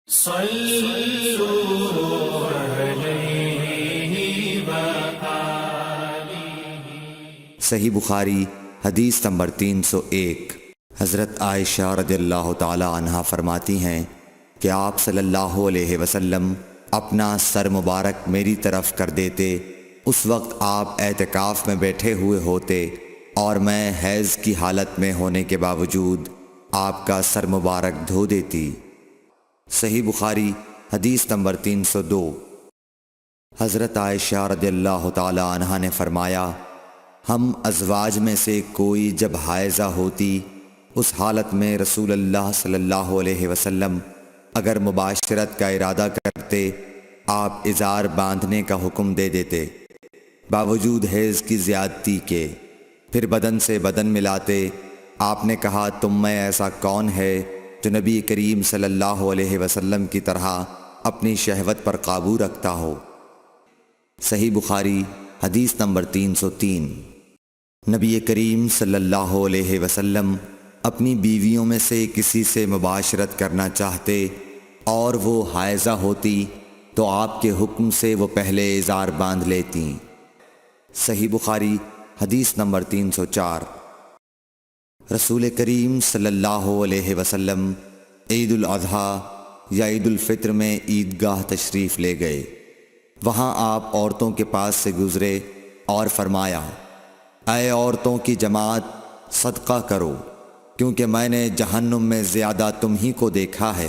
صلوا علیہ وآلہ۔ صحیح بخاری حدیث نمبر 301۔ حضرت عائشہ رضی اللہ تعالی عنہا فرماتی ہیں کہ آپ صلی اللہ علیہ وسلم اپنا سر مبارک میری طرف کر دیتے، اس وقت آپ اعتکاف میں بیٹھے ہوئے ہوتے اور میں حیض کی حالت میں ہونے کے باوجود آپ کا سر مبارک دھو دیتی۔ صحیح بخاری حدیث نمبر 302۔ حضرت عائشہ رضی اللہ تعالی عنہا نے فرمایا، ہم ازواج میں سے کوئی جب حائضہ ہوتی اس حالت میں رسول اللہ صلی اللہ علیہ وسلم اگر مباشرت کا ارادہ کرتے آپ ازار باندھنے کا حکم دے دیتے باوجود حیض کی زیادتی کے، پھر بدن سے بدن ملاتے۔ آپ نے کہا، تم میں ایسا کون ہے جو نبی کریم صلی اللہ علیہ وسلم کی طرح اپنی شہوت پر قابو رکھتا ہو؟ صحیح بخاری حدیث نمبر 303۔ نبی کریم صلی اللہ علیہ وسلم اپنی بیویوں میں سے کسی سے مباشرت کرنا چاہتے اور وہ حائضہ ہوتی تو آپ کے حکم سے وہ پہلے ازار باندھ لیتیں۔ صحیح بخاری حدیث نمبر 304۔ رسول کریم صلی اللہ علیہ وسلم عید الاضحیٰ یا عید الفطر میں عیدگاہ تشریف لے گئے۔ وہاں آپ عورتوں کے پاس سے گزرے اور فرمایا، اے عورتوں کی جماعت، صدقہ کرو، کیونکہ میں نے جہنم میں زیادہ تم ہی کو دیکھا ہے۔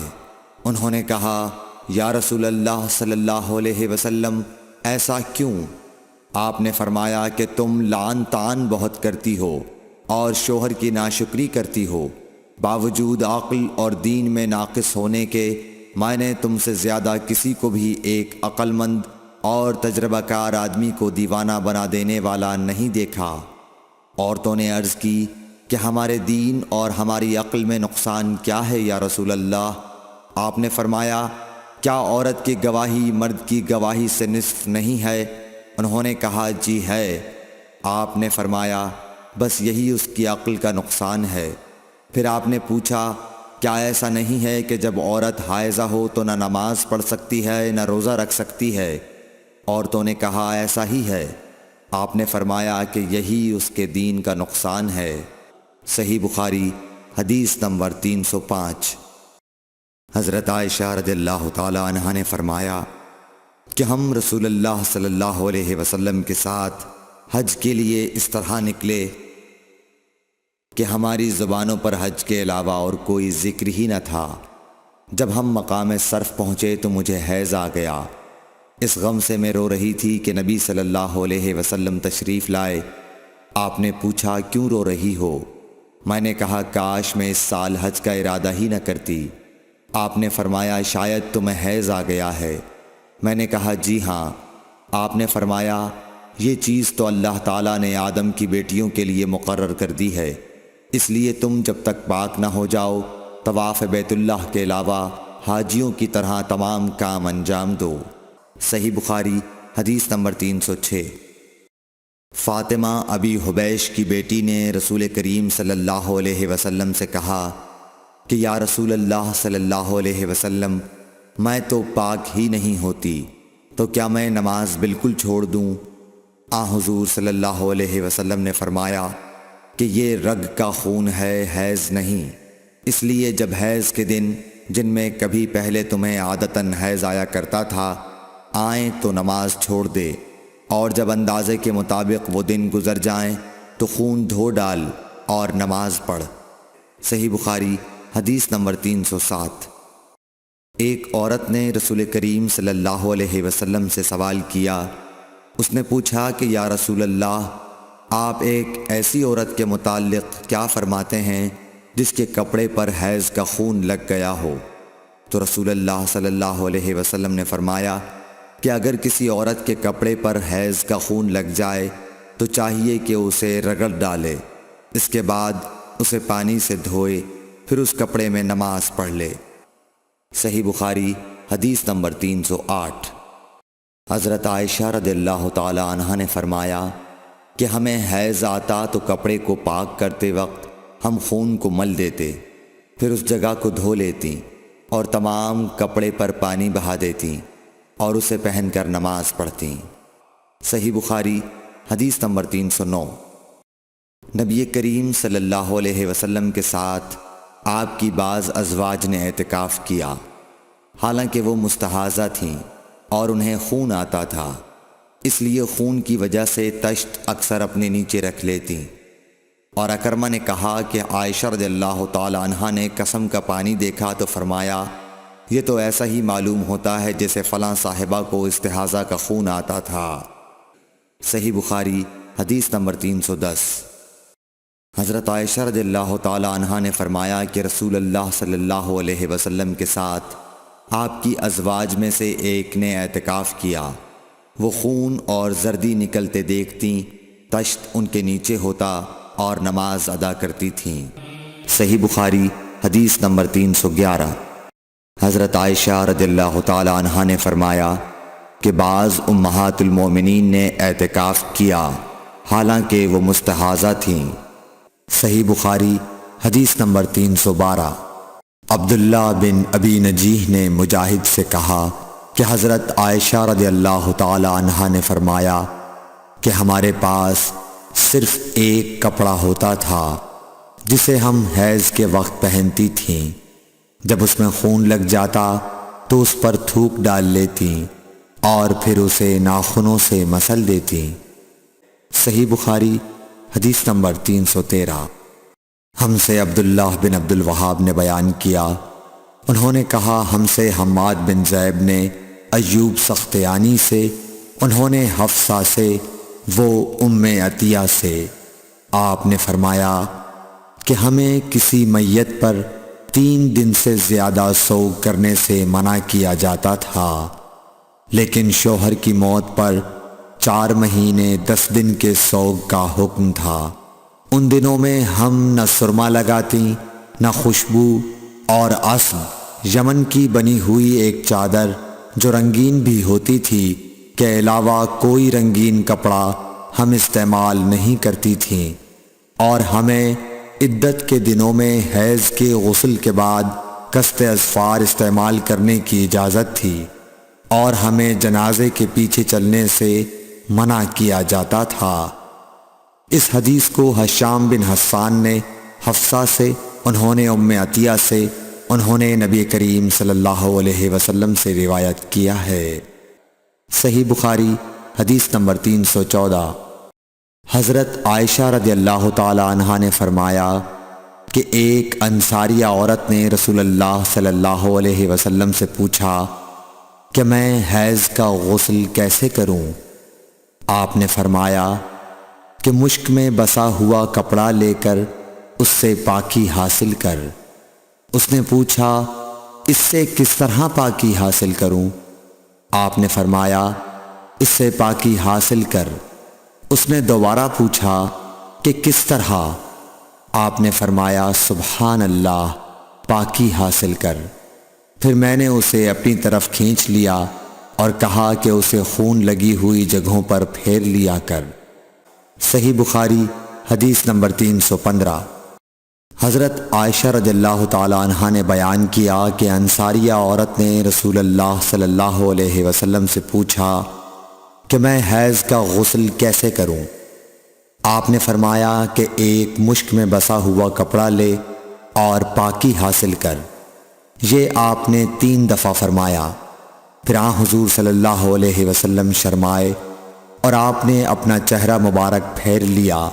انہوں نے کہا، یا رسول اللہ صلی اللہ علیہ وسلم، ایسا کیوں؟ آپ نے فرمایا کہ تم لعن طعن بہت کرتی ہو اور شوہر کی ناشکری کرتی ہو، باوجود عقل اور دین میں ناقص ہونے کے میں نے تم سے زیادہ کسی کو بھی ایک عقل مند اور تجربہ کار آدمی کو دیوانہ بنا دینے والا نہیں دیکھا۔ عورتوں نے عرض کی کہ ہمارے دین اور ہماری عقل میں نقصان کیا ہے یا رسول اللہ؟ آپ نے فرمایا، کیا عورت کی گواہی مرد کی گواہی سے نصف نہیں ہے؟ انہوں نے کہا، جی ہے۔ آپ نے فرمایا، بس یہی اس کی عقل کا نقصان ہے۔ پھر آپ نے پوچھا، کیا ایسا نہیں ہے کہ جب عورت حائضہ ہو تو نہ نماز پڑھ سکتی ہے نہ روزہ رکھ سکتی ہے؟ عورتوں نے کہا، ایسا ہی ہے۔ آپ نے فرمایا کہ یہی اس کے دین کا نقصان ہے۔ صحیح بخاری حدیث نمبر 305۔ حضرت عائشہ رضی اللہ تعالی عنہا نے فرمایا کہ ہم رسول اللہ صلی اللہ علیہ وسلم کے ساتھ حج کے لیے اس طرح نکلے کہ ہماری زبانوں پر حج کے علاوہ اور کوئی ذکر ہی نہ تھا۔ جب ہم مقام صرف پہنچے تو مجھے حیض آ گیا۔ اس غم سے میں رو رہی تھی کہ نبی صلی اللہ علیہ وسلم تشریف لائے۔ آپ نے پوچھا، کیوں رو رہی ہو؟ میں نے کہا، کاش میں اس سال حج کا ارادہ ہی نہ کرتی۔ آپ نے فرمایا، شاید تمہیں حیض آ گیا ہے۔ میں نے کہا، جی ہاں۔ آپ نے فرمایا، یہ چیز تو اللہ تعالیٰ نے آدم کی بیٹیوں کے لیے مقرر کر دی ہے، اس لیے تم جب تک پاک نہ ہو جاؤ طواف بیت اللہ کے علاوہ حاجیوں کی طرح تمام کام انجام دو۔ صحیح بخاری حدیث نمبر 306۔ فاطمہ ابی حبیش کی بیٹی نے رسول کریم صلی اللہ علیہ وسلم سے کہا کہ یا رسول اللہ صلی اللہ علیہ وسلم، میں تو پاک ہی نہیں ہوتی، تو کیا میں نماز بالکل چھوڑ دوں؟ حضور صلی اللہ علیہ وسلم نے فرمایا کہ یہ رگ کا خون ہے، حیض نہیں۔ اس لیے جب حیض کے دن، جن میں کبھی پہلے تمہیں عادتاً حیض آیا کرتا تھا، آئیں تو نماز چھوڑ دے، اور جب اندازے کے مطابق وہ دن گزر جائیں تو خون دھو ڈال اور نماز پڑھ۔ صحیح بخاری حدیث نمبر 307۔ ایک عورت نے رسول کریم صلی اللہ علیہ وسلم سے سوال کیا۔ اس نے پوچھا کہ یا رسول اللہ، آپ ایک ایسی عورت کے متعلق کیا فرماتے ہیں جس کے کپڑے پر حیض کا خون لگ گیا ہو؟ تو رسول اللہ صلی اللہ علیہ وسلم نے فرمایا کہ اگر کسی عورت کے کپڑے پر حیض کا خون لگ جائے تو چاہیے کہ اسے رگڑ ڈالے، اس کے بعد اسے پانی سے دھوئے، پھر اس کپڑے میں نماز پڑھ لے۔ صحیح بخاری حدیث نمبر 308۔ حضرت عائشہ رضی اللہ تعالی عنہا نے فرمایا کہ ہمیں حیض آتا تو کپڑے کو پاک کرتے وقت ہم خون کو مل دیتے، پھر اس جگہ کو دھو لیتی، اور تمام کپڑے پر پانی بہا دیتیں اور اسے پہن کر نماز پڑھتیں۔ صحیح بخاری حدیث نمبر 309۔ نبی کریم صلی اللہ علیہ وسلم کے ساتھ آپ کی بعض ازواج نے اعتکاف کیا، حالانکہ وہ مستحاضہ تھیں اور انہیں خون آتا تھا، اس لیے خون کی وجہ سے تشت اکثر اپنے نیچے رکھ لیتیں۔ اور اکرمہ نے کہا کہ عائشہ رضی اللہ تعالی عنہا نے قسم کا پانی دیکھا تو فرمایا یہ تو ایسا ہی معلوم ہوتا ہے جیسے فلاں صاحبہ کو استحاضہ کا خون آتا تھا۔ صحیح بخاری حدیث نمبر 310۔ حضرت عائشہ رضی اللہ تعالی عنہا نے فرمایا کہ رسول اللہ صلی اللہ علیہ وسلم کے ساتھ آپ کی ازواج میں سے ایک نے اعتکاف کیا، وہ خون اور زردی نکلتے دیکھتیں، تشت ان کے نیچے ہوتا اور نماز ادا کرتی تھیں۔ صحیح بخاری حدیث نمبر 311۔ حضرت عائشہ رضی اللہ تعالی عنہا نے فرمایا کہ بعض امہات المومنین نے اعتکاف کیا حالانکہ وہ مستحاضہ تھیں۔ صحیح بخاری حدیث نمبر 312۔ عبداللہ بن ابی نجیح نے مجاہد سے کہا کہ حضرت عائشہ رضی اللہ تعالی عنہا نے فرمایا کہ ہمارے پاس صرف ایک کپڑا ہوتا تھا جسے ہم حیض کے وقت پہنتی تھیں، جب اس میں خون لگ جاتا تو اس پر تھوک ڈال لیتیں اور پھر اسے ناخنوں سے مسل دیتیں۔ صحیح بخاری حدیث نمبر 313۔ ہم سے عبداللہ بن عبد الوہاب نے بیان کیا، انہوں نے کہا ہم سے حماد بن زیب نے ایوب سختیانی سے، انہوں نے حفصہ سے، وہ ام عطیہ سے، آپ نے فرمایا کہ ہمیں کسی میت پر 3 دن سے زیادہ سوگ کرنے سے منع کیا جاتا تھا، لیکن شوہر کی موت پر 4 مہینے 10 دن کے سوگ کا حکم تھا۔ ان دنوں میں ہم نہ سرما لگاتی نہ خوشبو، اور عصب یمن کی بنی ہوئی ایک چادر جو رنگین بھی ہوتی تھی کے علاوہ کوئی رنگین کپڑا ہم استعمال نہیں کرتی تھیں، اور ہمیں عدت کے دنوں میں حیض کے غسل کے بعد قصد اظفار استعمال کرنے کی اجازت تھی، اور ہمیں جنازے کے پیچھے چلنے سے منع کیا جاتا تھا۔ اس حدیث کو ہشام بن حسان نے حفصہ سے، انہوں نے ام عطیہ سے، انہوں نے نبی کریم صلی اللہ علیہ وسلم سے روایت کیا ہے۔ صحیح بخاری حدیث نمبر 314۔ حضرت عائشہ رضی اللہ تعالی عنہا نے فرمایا کہ ایک انصاریہ عورت نے رسول اللہ صلی اللہ علیہ وسلم سے پوچھا کہ میں حیض کا غسل کیسے کروں؟ آپ نے فرمایا کہ مشک میں بسا ہوا کپڑا لے کر اس سے پاکی حاصل کر۔ اس نے پوچھا اس سے کس طرح پاکی حاصل کروں؟ آپ نے فرمایا اس سے پاکی حاصل کر۔ اس نے دوبارہ پوچھا کہ کس طرح؟ آپ نے فرمایا سبحان اللہ، پاکی حاصل کر۔ پھر میں نے اسے اپنی طرف کھینچ لیا اور کہا کہ اسے خون لگی ہوئی جگہوں پر پھیر لیا کر۔ صحیح بخاری حدیث نمبر 315۔ حضرت عائشہ رضی اللہ تعالی عنہا نے بیان کیا کہ انصاریہ عورت نے رسول اللہ صلی اللہ علیہ وسلم سے پوچھا کہ میں حیض کا غسل کیسے کروں؟ آپ نے فرمایا کہ ایک مشک میں بسا ہوا کپڑا لے اور پاکی حاصل کر۔ یہ آپ نے 3 دفعہ فرمایا۔ پھر حضور صلی اللہ علیہ وسلم شرمائے اور آپ نے اپنا چہرہ مبارک پھیر لیا،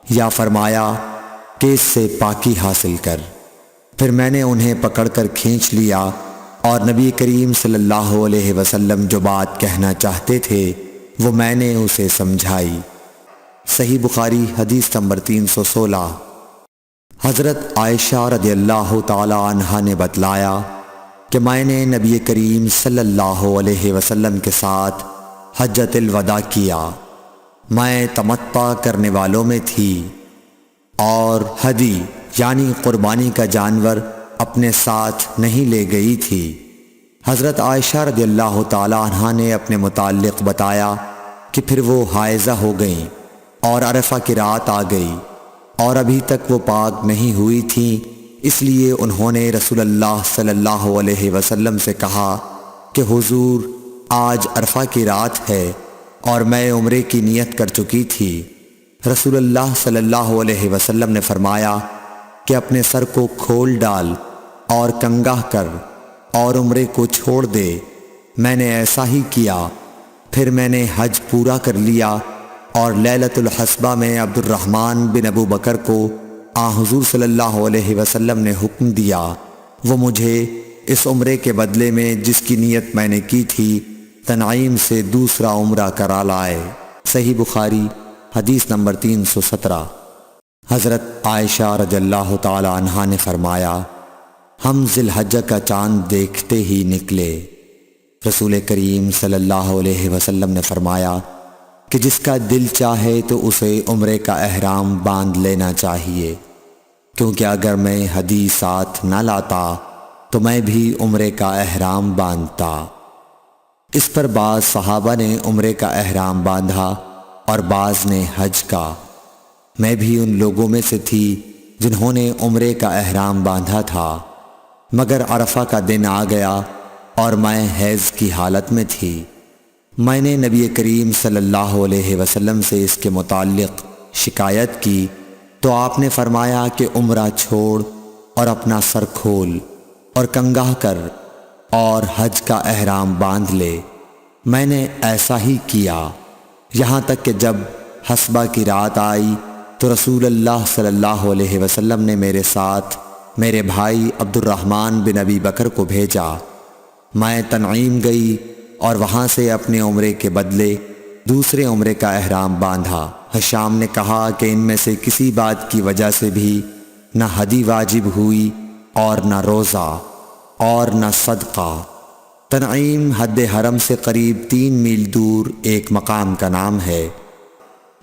یا فرمایا کہ اس سے پاکی حاصل کر۔ پھر میں نے انہیں پکڑ کر کھینچ لیا اور نبی کریم صلی اللہ علیہ وسلم جو بات کہنا چاہتے تھے وہ میں نے اسے سمجھائی۔ صحیح بخاری حدیث نمبر 316۔ حضرت عائشہ رضی اللہ تعالی عنہا نے بتلایا کہ میں نے نبی کریم صلی اللہ علیہ وسلم کے ساتھ حجۃ الوداع کیا، میں تمتع کرنے والوں میں تھی اور ہدی یعنی قربانی کا جانور اپنے ساتھ نہیں لے گئی تھی۔ حضرت عائشہ رضی اللہ تعالی عنہا نے اپنے متعلق بتایا کہ پھر وہ حائضہ ہو گئیں اور عرفہ کی رات آ گئی اور ابھی تک وہ پاک نہیں ہوئی تھیں، اس لیے انہوں نے رسول اللہ صلی اللہ علیہ وسلم سے کہا کہ حضور آج عرفہ کی رات ہے اور میں عمرے کی نیت کر چکی تھی۔ رسول اللہ صلی اللہ علیہ وسلم نے فرمایا کہ اپنے سر کو کھول ڈال اور کنگا کر اور عمرے کو چھوڑ دے۔ میں نے ایسا ہی کیا، پھر میں نے حج پورا کر لیا اور لیلۃ الحصبہ میں عبد الرحمن بن ابو بکر کو حضور صلی اللہ علیہ وسلم نے حکم دیا، وہ مجھے اس عمرے کے بدلے میں جس کی نیت میں نے کی تھی تنعیم سے دوسرا عمرہ کرا لائے۔ صحیح بخاری حدیث نمبر 317۔ حضرت عائشہ رضی اللہ تعالی عنہا نے فرمایا، ہم ذی الحجہ کا چاند دیکھتے ہی نکلے۔ رسول کریم صلی اللہ علیہ وسلم نے فرمایا کہ جس کا دل چاہے تو اسے عمرے کا احرام باندھ لینا چاہیے، کیونکہ اگر میں ہدی ساتھ نہ لاتا تو میں بھی عمرے کا احرام باندھتا۔ اس پر بعض صحابہ نے عمرے کا احرام باندھا اور بعض نے حج کا۔ میں بھی ان لوگوں میں سے تھی جنہوں نے عمرے کا احرام باندھا تھا، مگر عرفہ کا دن آ گیا اور میں حیض کی حالت میں تھی۔ میں نے نبی کریم صلی اللہ علیہ وسلم سے اس کے متعلق شکایت کی تو آپ نے فرمایا کہ عمرہ چھوڑ اور اپنا سر کھول اور کنگا کر اور حج کا احرام باندھ لے۔ میں نے ایسا ہی کیا، یہاں تک کہ جب حصبہ کی رات آئی تو رسول اللہ صلی اللہ علیہ وسلم نے میرے ساتھ میرے بھائی عبد الرحمن بن ابی بکر کو بھیجا۔ میں تنعیم گئی اور وہاں سے اپنے عمرے کے بدلے دوسرے عمرے کا احرام باندھا۔ حشام نے کہا کہ ان میں سے کسی بات کی وجہ سے بھی نہ ہدی واجب ہوئی اور نہ روزہ اور نہ صدقہ۔ تنعیم حد حرم سے قریب 3 میل دور ایک مقام کا نام ہے۔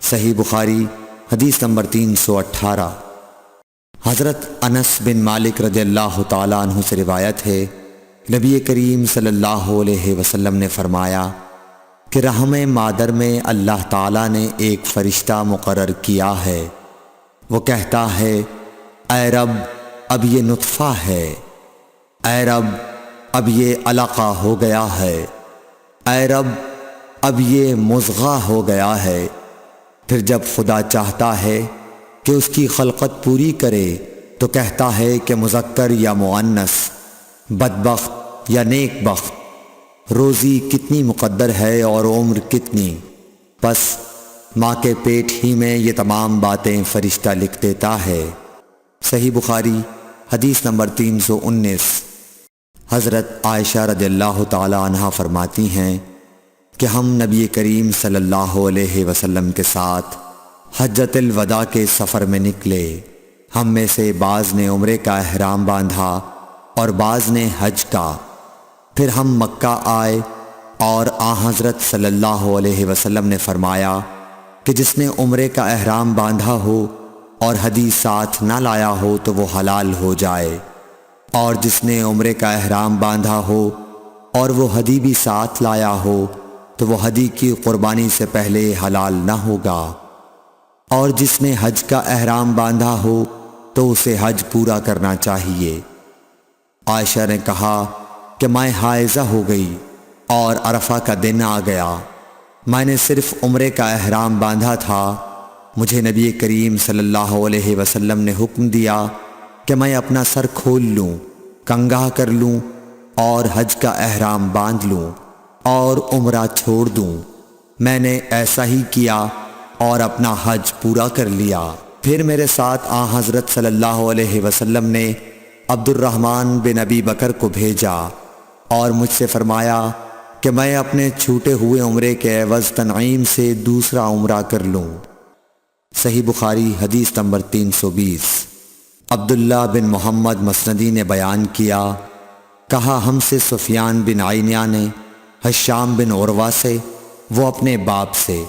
صحیح بخاری حدیث نمبر 318۔ حضرت انس بن مالک رضی اللہ تعالیٰ عنہ سے روایت ہے، نبی کریم صلی اللہ علیہ وسلم نے فرمایا کہ رحم مادر میں اللہ تعالیٰ نے ایک فرشتہ مقرر کیا ہے، وہ کہتا ہے اے رب اب یہ نطفہ ہے، اے رب اب یہ علقہ ہو گیا ہے، اے رب اب یہ مضغہ ہو گیا ہے۔ پھر جب خدا چاہتا ہے کہ اس کی خلقت پوری کرے تو کہتا ہے کہ مذکر یا مؤنث، بدبخت یا نیک بخت، روزی کتنی مقدر ہے اور عمر کتنی، پس ماں کے پیٹ ہی میں یہ تمام باتیں فرشتہ لکھ دیتا ہے۔ صحیح بخاری حدیث نمبر 319۔ حضرت عائشہ رضی اللہ تعالی عنہا فرماتی ہیں کہ ہم نبی کریم صلی اللہ علیہ وسلم کے ساتھ حجۃ الوداع کے سفر میں نکلے۔ ہم میں سے بعض نے عمرے کا احرام باندھا اور بعض نے حج کا۔ پھر ہم مکہ آئے اور حضرت صلی اللہ علیہ وسلم نے فرمایا کہ جس نے عمرے کا احرام باندھا ہو اور ہدی ساتھ نہ لایا ہو تو وہ حلال ہو جائے، اور جس نے عمرے کا احرام باندھا ہو اور وہ ہدی بھی ساتھ لایا ہو تو وہ ہدی کی قربانی سے پہلے حلال نہ ہوگا، اور جس نے حج کا احرام باندھا ہو تو اسے حج پورا کرنا چاہیے۔ عائشہ نے کہا کہ میں حائضہ ہو گئی اور عرفہ کا دن آ گیا، میں نے صرف عمرے کا احرام باندھا تھا، مجھے نبی کریم صلی اللہ علیہ وسلم نے حکم دیا کہ میں اپنا سر کھول لوں، کنگا کر لوں اور حج کا احرام باندھ لوں اور عمرہ چھوڑ دوں۔ میں نے ایسا ہی کیا اور اپنا حج پورا کر لیا۔ پھر میرے ساتھ حضرت صلی اللہ علیہ وسلم نے عبد الرحمن بن ابی بکر کو بھیجا اور مجھ سے فرمایا کہ میں اپنے چھوٹے ہوئے عمرے کے عوض تنعیم سے دوسرا عمرہ کر لوں۔ صحیح بخاری حدیث نمبر 320۔ عبداللہ بن محمد مسندی نے بیان کیا، کہا ہم سے سفیان بن عینیہ نے حشام بن عروہ سے، وہ اپنے باپ سے،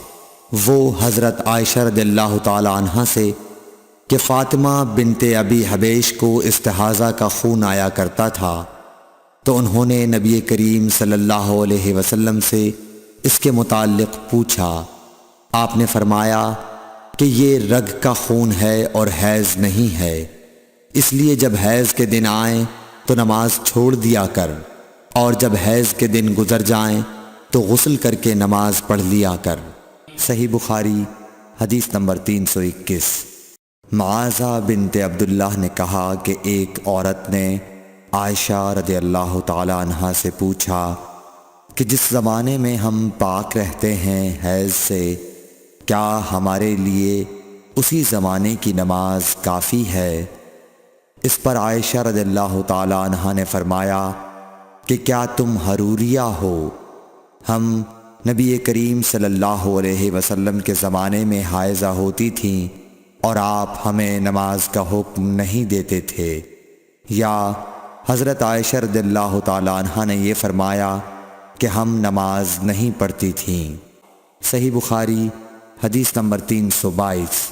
وہ حضرت عائشہ رضی اللہ تعالی عنہا سے کہ فاطمہ بنت ابی حبیش کو استحاضہ کا خون آیا کرتا تھا، تو انہوں نے نبی کریم صلی اللہ علیہ وسلم سے اس کے متعلق پوچھا۔ آپ نے فرمایا کہ یہ رگ کا خون ہے اور حیض نہیں ہے، اس لیے جب حیض کے دن آئیں تو نماز چھوڑ دیا کر، اور جب حیض کے دن گزر جائیں تو غسل کر کے نماز پڑھ لیا کر۔ صحیح بخاری حدیث نمبر 321۔ معاذہ بنت عبداللہ نے کہا کہ ایک عورت نے عائشہ رضی اللہ تعالی عنہا سے پوچھا کہ جس زمانے میں ہم پاک رہتے ہیں حیض سے، کیا ہمارے لیے اسی زمانے کی نماز کافی ہے؟ اس پر عائشہ رضی اللہ تعالی عنہا نے فرمایا کہ کیا تم حروریہ ہو؟ ہم نبی کریم صلی اللہ علیہ وسلم کے زمانے میں حائضہ ہوتی تھیں اور آپ ہمیں نماز کا حکم نہیں دیتے تھے، یا حضرت عائشہ رضی اللہ تعالی عنہا نے یہ فرمایا کہ ہم نماز نہیں پڑھتی تھیں۔ صحیح بخاری حدیث نمبر 322۔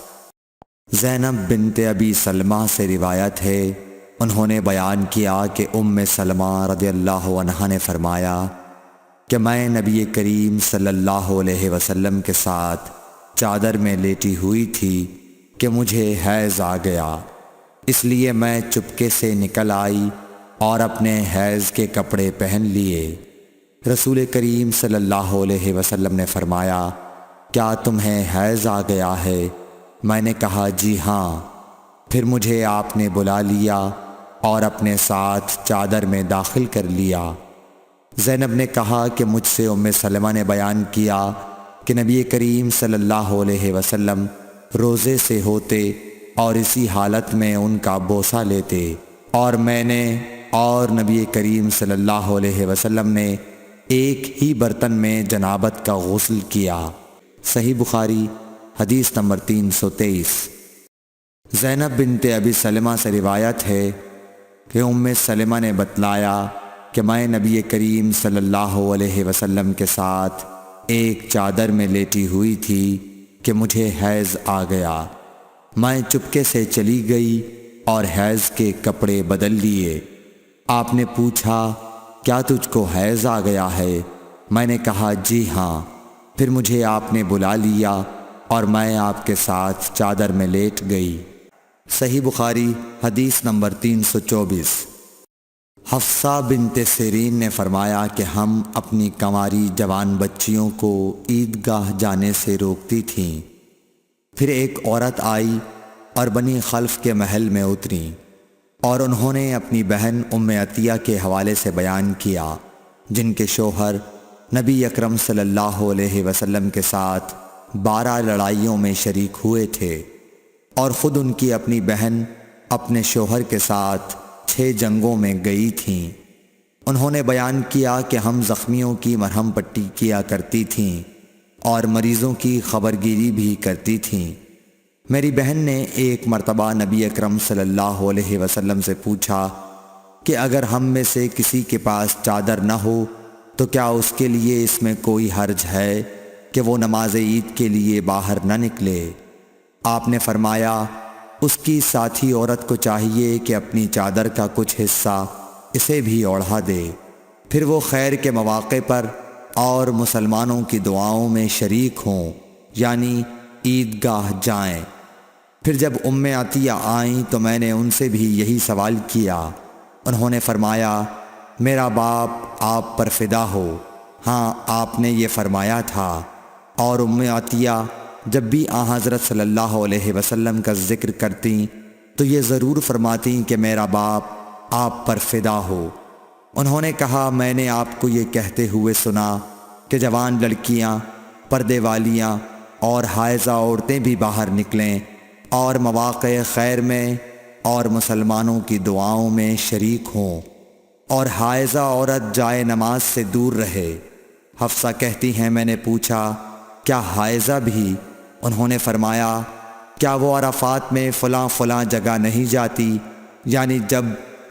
زینب بنت ابی سلمہ سے روایت ہے، انہوں نے بیان کیا کہ ام سلمہ رضی اللہ عنہا نے فرمایا کہ میں نبی کریم صلی اللہ علیہ وسلم کے ساتھ چادر میں لیٹی ہوئی تھی کہ مجھے حیض آ گیا، اس لیے میں چپکے سے نکل آئی اور اپنے حیض کے کپڑے پہن لیے۔ رسول کریم صلی اللہ علیہ وسلم نے فرمایا، کیا تمہیں حیض آ گیا ہے؟ میں نے کہا جی ہاں۔ پھر مجھے آپ نے بلا لیا اور اپنے ساتھ چادر میں داخل کر لیا۔ زینب نے کہا کہ مجھ سے ام سلمہ نے بیان کیا کہ نبی کریم صلی اللہ علیہ وسلم روزے سے ہوتے اور اسی حالت میں ان کا بوسہ لیتے، اور میں نے اور نبی کریم صلی اللہ علیہ وسلم نے ایک ہی برتن میں جنابت کا غسل کیا۔ صحیح بخاری حدیث نمبر 323۔ زینب بنت ابی سلمہ سے روایت ہے کہ ام سلمہ نے بتلایا کہ میں نبی کریم صلی اللہ علیہ وسلم کے ساتھ ایک چادر میں لیٹی ہوئی تھی کہ مجھے حیض آ گیا۔ میں چپکے سے چلی گئی اور حیض کے کپڑے بدل لیے۔ آپ نے پوچھا، کیا تجھ کو حیض آ گیا ہے؟ میں نے کہا جی ہاں۔ پھر مجھے آپ نے بلا لیا اور میں آپ کے ساتھ چادر میں لیٹ گئی۔ صحیح بخاری حدیث نمبر 324۔ حفصہ بنت سیرین نے فرمایا کہ ہم اپنی کنواری جوان بچیوں کو عیدگاہ جانے سے روکتی تھیں۔ پھر ایک عورت آئی اور بنی خلف کے محل میں اتری، اور انہوں نے اپنی بہن ام عطیہ کے حوالے سے بیان کیا، جن کے شوہر نبی اکرم صلی اللہ علیہ وسلم کے ساتھ 12 لڑائیوں میں شریک ہوئے تھے، اور خود ان کی اپنی بہن اپنے شوہر کے ساتھ 6 جنگوں میں گئی تھیں۔ انہوں نے بیان کیا کہ ہم زخمیوں کی مرہم پٹی کیا کرتی تھیں اور مریضوں کی خبرگیری بھی کرتی تھیں۔ میری بہن نے ایک مرتبہ نبی اکرم صلی اللہ علیہ وسلم سے پوچھا کہ اگر ہم میں سے کسی کے پاس چادر نہ ہو تو کیا اس کے لیے اس میں کوئی حرج ہے کہ وہ نماز عید کے لیے باہر نہ نکلے؟ آپ نے فرمایا، اس کی ساتھی عورت کو چاہیے کہ اپنی چادر کا کچھ حصہ اسے بھی اوڑھا دے، پھر وہ خیر کے مواقع پر اور مسلمانوں کی دعاؤں میں شریک ہوں، یعنی عیدگاہ جائیں۔ پھر جب ام عطیہ آئیں تو میں نے ان سے بھی یہی سوال کیا۔ انہوں نے فرمایا، میرا باپ آپ پر فدا ہو، ہاں آپ نے یہ فرمایا تھا۔ اور ام عطیہ جب بھی حضرت صلی اللہ علیہ وسلم کا ذکر کرتیں تو یہ ضرور فرماتیں کہ میرا باپ آپ پر فدا ہو۔ انہوں نے کہا، میں نے آپ کو یہ کہتے ہوئے سنا کہ جوان لڑکیاں، پردے والیاں اور حائضہ عورتیں بھی باہر نکلیں اور مواقع خیر میں اور مسلمانوں کی دعاؤں میں شریک ہوں، اور حائضہ عورت جائے نماز سے دور رہے۔ حفصہ کہتی ہیں، میں نے پوچھا، کیا حائضہ بھی؟ انہوں نے فرمایا، کیا وہ عرفات میں فلاں فلاں جگہ نہیں جاتی؟ یعنی جب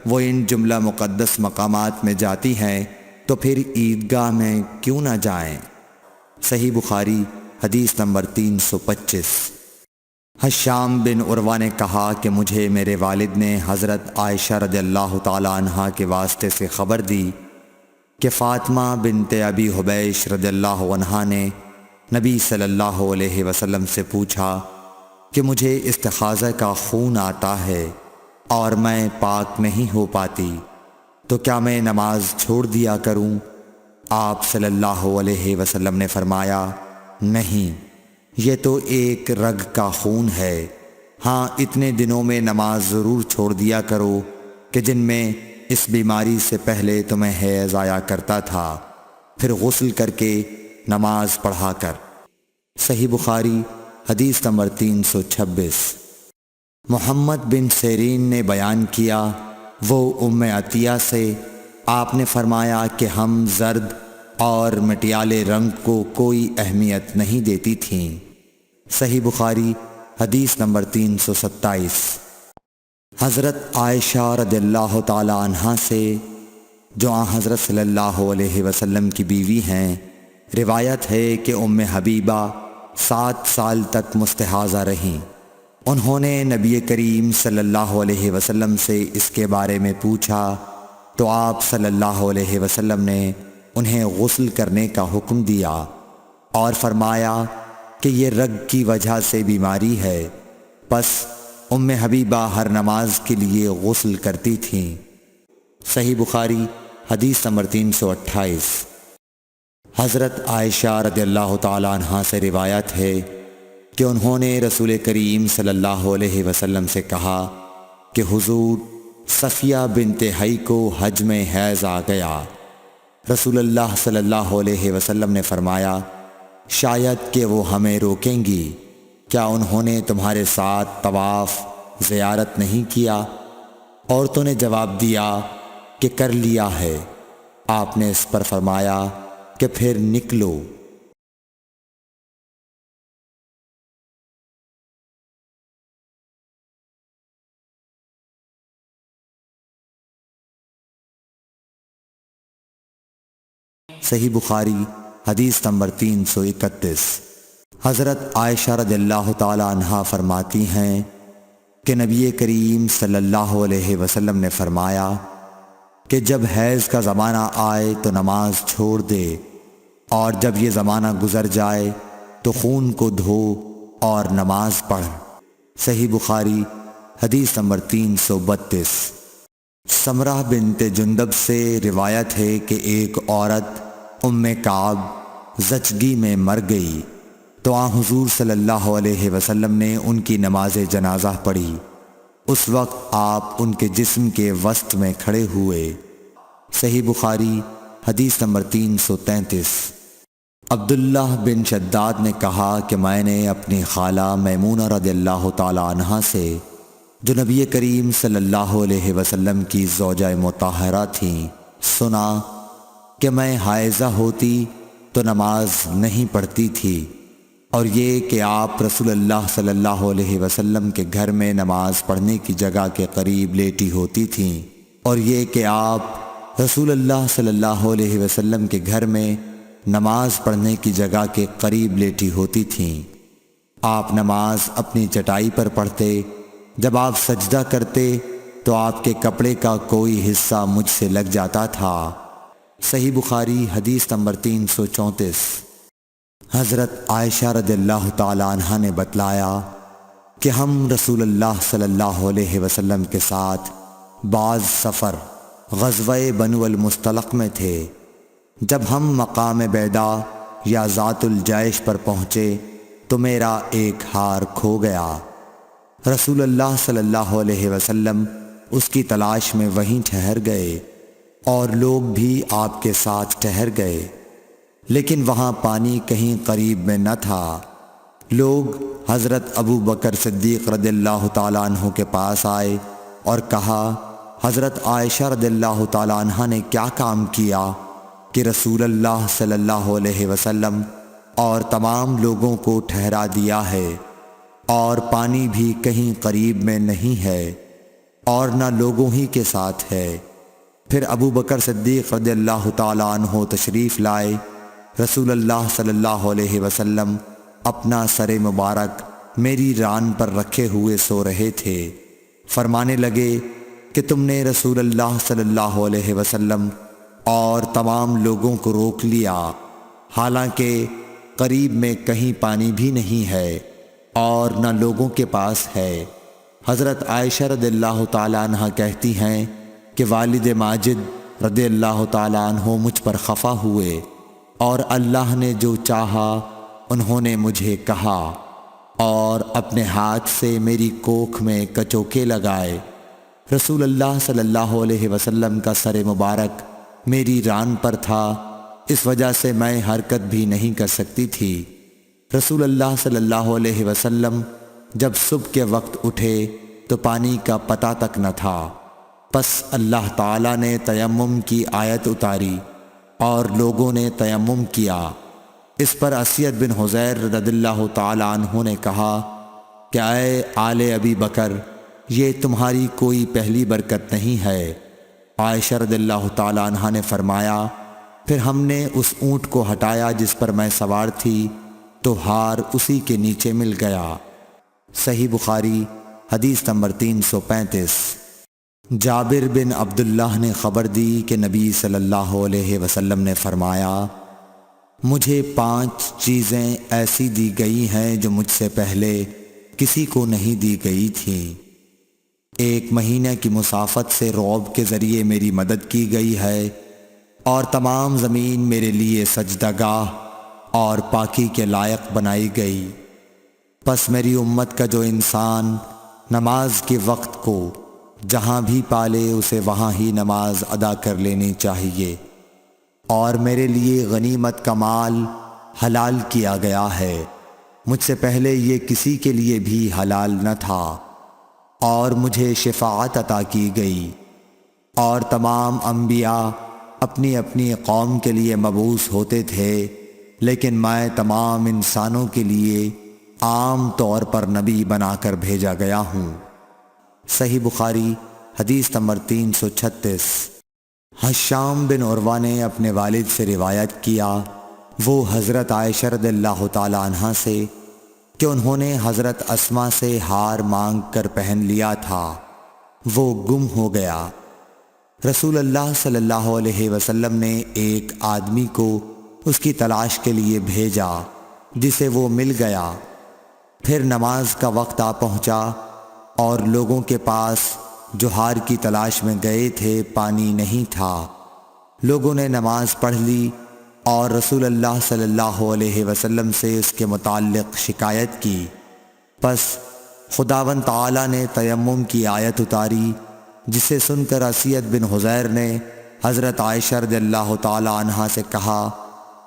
وہ ان جملہ مقدس مقامات میں جاتی ہیں تو پھر عیدگاہ میں کیوں نہ جائیں؟ صحیح بخاری حدیث نمبر 325۔ حشام بن عروہ نے کہا کہ مجھے میرے والد نے حضرت عائشہ رضی اللہ تعالی عنہا کے واسطے سے خبر دی کہ فاطمہ بنت ابی حبیش رضی اللہ عنہا نے نبی صلی اللہ علیہ وسلم سے پوچھا کہ مجھے استحاضہ کا خون آتا ہے اور میں پاک نہیں ہو پاتی، تو کیا میں نماز چھوڑ دیا کروں؟ آپ صلی اللہ علیہ وسلم نے فرمایا، نہیں، یہ تو ایک رگ کا خون ہے۔ ہاں، اتنے دنوں میں نماز ضرور چھوڑ دیا کرو کہ جن میں اس بیماری سے پہلے تمہیں حیض آیا کرتا تھا، پھر غسل کر کے نماز پڑھا کر۔ صحیح بخاری حدیث نمبر 326۔ محمد بن سیرین نے بیان کیا، وہ ام عطیہ سے، آپ نے فرمایا کہ ہم زرد اور مٹیالے رنگ کو کوئی اہمیت نہیں دیتی تھیں۔ صحیح بخاری حدیث نمبر 327۔ حضرت عائشہ رضی اللہ تعالی عنہا سے، جو حضرت صلی اللہ علیہ وسلم کی بیوی ہیں، روایت ہے کہ ام حبیبہ 7 سال تک مستحاضہ رہیں۔ انہوں نے نبی کریم صلی اللہ علیہ وسلم سے اس کے بارے میں پوچھا تو آپ صلی اللہ علیہ وسلم نے انہیں غسل کرنے کا حکم دیا اور فرمایا کہ یہ رگ کی وجہ سے بیماری ہے، پس ام حبیبہ ہر نماز کے لیے غسل کرتی تھیں۔ صحیح بخاری حدیث نمبر 328۔ حضرت عائشہ رضی اللہ تعالی عنہا سے روایت ہے کہ انہوں نے رسول کریم صلی اللہ علیہ وسلم سے کہا کہ حضور، صفیہ بنت حی کو حج میں حیض آ گیا۔ رسول اللہ صلی اللہ علیہ وسلم نے فرمایا، شاید کہ وہ ہمیں روکیں گی، کیا انہوں نے تمہارے ساتھ طواف زیارت نہیں کیا؟ عورتوں نے جواب دیا کہ کر لیا ہے۔ آپ نے اس پر فرمایا کہ پھر نکلو۔ صحیح بخاری حدیث نمبر 331۔ حضرت عائشہ رضی اللہ تعالی عنہا فرماتی ہیں کہ نبی کریم صلی اللہ علیہ وسلم نے فرمایا کہ جب حیض کا زمانہ آئے تو نماز چھوڑ دے، اور جب یہ زمانہ گزر جائے تو خون کو دھو اور نماز پڑھ۔ صحیح بخاری حدیث نمبر 332۔ سمرہ بنت جندب سے روایت ہے کہ ایک عورت ام کعب زچگی میں مر گئی تو حضور صلی اللہ علیہ وسلم نے ان کی نماز جنازہ پڑھی۔ اس وقت آپ ان کے جسم کے وسط میں کھڑے ہوئے۔ صحیح بخاری حدیث نمبر 333۔ عبداللہ بن شداد نے کہا کہ میں نے اپنی خالہ میمونہ رضی اللہ تعالی عنہا سے، جو نبی کریم صلی اللہ علیہ وسلم کی زوجہ مطہرہ تھیں، سنا کہ میں حائضہ ہوتی تو نماز نہیں پڑھتی تھی، اور یہ کہ آپ رسول اللہ صلی اللہ علیہ وسلم کے گھر میں نماز پڑھنے کی جگہ کے قریب لیٹی ہوتی تھیں، اور یہ کہ آپ رسول اللہ صلی اللہ علیہ وسلم کے گھر میں نماز پڑھنے کی جگہ کے قریب لیٹی ہوتی تھیں۔ آپ نماز اپنی چٹائی پر پڑھتے، جب آپ سجدہ کرتے تو آپ کے کپڑے کا کوئی حصہ مجھ سے لگ جاتا تھا۔ صحیح بخاری حدیث نمبر 334۔ حضرت عائشہ رضی اللہ تعالی عنہا نے بتلایا کہ ہم رسول اللہ صلی اللہ علیہ وسلم کے ساتھ بعض سفر غزوہ بنو المصطلق میں تھے۔ جب ہم مقام بیدا یا ذات الجیش پر پہنچے تو میرا ایک ہار کھو گیا۔ رسول اللہ صلی اللہ علیہ وسلم اس کی تلاش میں وہیں ٹھہر گئے، اور لوگ بھی آپ کے ساتھ ٹھہر گئے، لیکن وہاں پانی کہیں قریب میں نہ تھا۔ لوگ حضرت ابو بکر صدیق رضی اللہ تعالیٰ عنہ کے پاس آئے اور کہا، حضرت عائشہ رضی اللہ تعالیٰ عنہ نے کیا کام کیا کہ رسول اللہ صلی اللہ علیہ وسلم اور تمام لوگوں کو ٹھہرا دیا ہے، اور پانی بھی کہیں قریب میں نہیں ہے اور نہ لوگوں ہی کے ساتھ ہے۔ پھر ابو بکر صدیق رضی اللہ تعالیٰ عنہ تشریف لائے۔ رسول اللہ صلی اللہ علیہ وسلم اپنا سر مبارک میری ران پر رکھے ہوئے سو رہے تھے۔ فرمانے لگے کہ تم نے رسول اللہ صلی اللہ علیہ وسلم اور تمام لوگوں کو روک لیا، حالانکہ قریب میں کہیں پانی بھی نہیں ہے اور نہ لوگوں کے پاس ہے۔ حضرت عائشہ رضی اللہ تعالیٰ عنہ کہتی ہیں کہ والد ماجد رضی اللہ تعالیٰ عنہ مجھ پر خفا ہوئے اور اللہ نے جو چاہا انہوں نے مجھے کہا اور اپنے ہاتھ سے میری کوکھ میں کچوکے لگائے۔ رسول اللہ صلی اللہ علیہ وسلم کا سر مبارک میری ران پر تھا، اس وجہ سے میں حرکت بھی نہیں کر سکتی تھی۔ رسول اللہ صلی اللہ علیہ وسلم جب صبح کے وقت اٹھے تو پانی کا پتہ تک نہ تھا، پس اللہ تعالیٰ نے تیمم کی آیت اتاری اور لوگوں نے تیمم کیا۔ اس پر اسید بن حذیر رضی اللہ تعالیٰ عنہ نے کہا کہ اے آل ابی بکر، یہ تمہاری کوئی پہلی برکت نہیں ہے۔ عائشہ رضی اللہ تعالیٰ عنہ نے فرمایا پھر ہم نے اس اونٹ کو ہٹایا جس پر میں سوار تھی تو ہار اسی کے نیچے مل گیا۔ صحیح بخاری حدیث نمبر 335۔ جابر بن عبداللہ نے خبر دی کہ نبی صلی اللہ علیہ وسلم نے فرمایا مجھے 5 چیزیں ایسی دی گئی ہیں جو مجھ سے پہلے کسی کو نہیں دی گئی تھیں۔ 1 مہینے کی مسافت سے رعب کے ذریعے میری مدد کی گئی ہے اور تمام زمین میرے لیے سجدہ گاہ اور پاکی کے لائق بنائی گئی۔ پس میری امت کا جو انسان نماز کے وقت کو جہاں بھی پالے اسے وہاں ہی نماز ادا کر لینی چاہیے، اور میرے لیے غنیمت کا مال حلال کیا گیا ہے، مجھ سے پہلے یہ کسی کے لیے بھی حلال نہ تھا، اور مجھے شفاعت عطا کی گئی، اور تمام انبیاء اپنی اپنی قوم کے لیے مبعوث ہوتے تھے، لیکن میں تمام انسانوں کے لیے عام طور پر نبی بنا کر بھیجا گیا ہوں۔ صحیح بخاری حدیث نمبر 336۔ حشام بن عروہ نے اپنے والد سے روایت کیا، وہ حضرت عائشہ رضی اللہ تعالیٰ عنہ سے، کہ انہوں نے حضرت اسما سے ہار مانگ کر پہن لیا تھا، وہ گم ہو گیا۔ رسول اللہ صلی اللہ علیہ وسلم نے ایک آدمی کو اس کی تلاش کے لیے بھیجا جسے وہ مل گیا۔ پھر نماز کا وقت آ پہنچا اور لوگوں کے پاس جو ہار کی تلاش میں گئے تھے پانی نہیں تھا۔ لوگوں نے نماز پڑھ لی اور رسول اللہ صلی اللہ علیہ وسلم سے اس کے متعلق شکایت کی۔ پس خداوند تعالیٰ نے تیمم کی آیت اتاری، جسے سن کر اسید بن حذیر نے حضرت عائشہ رضی اللہ تعالیٰ عنہا سے کہا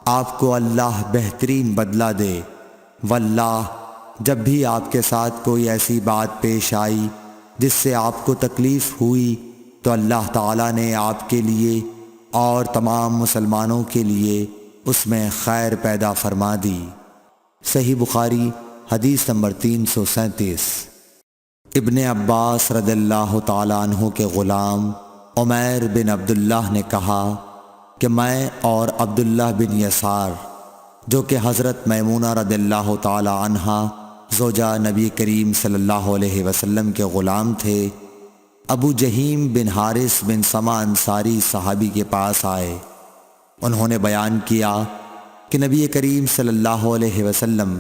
آپ کو اللہ بہترین بدلہ دے، واللہ جب بھی آپ کے ساتھ کوئی ایسی بات پیش آئی جس سے آپ کو تکلیف ہوئی تو اللہ تعالیٰ نے آپ کے لیے اور تمام مسلمانوں کے لیے اس میں خیر پیدا فرما دی۔ صحیح بخاری حدیث نمبر 337۔ ابن عباس رضی اللہ تعالیٰ عنہ کے غلام عمیر بن عبداللہ نے کہا کہ میں اور عبداللہ بن یسار جو کہ حضرت میمونہ رضی اللہ تعالیٰ عنہا زوجہ نبی کریم صلی اللہ علیہ وسلم کے غلام تھے، ابو جہیم بن حارث بن سما انصاری صحابی کے پاس آئے۔ انہوں نے بیان کیا کہ نبی کریم صلی اللہ علیہ وسلم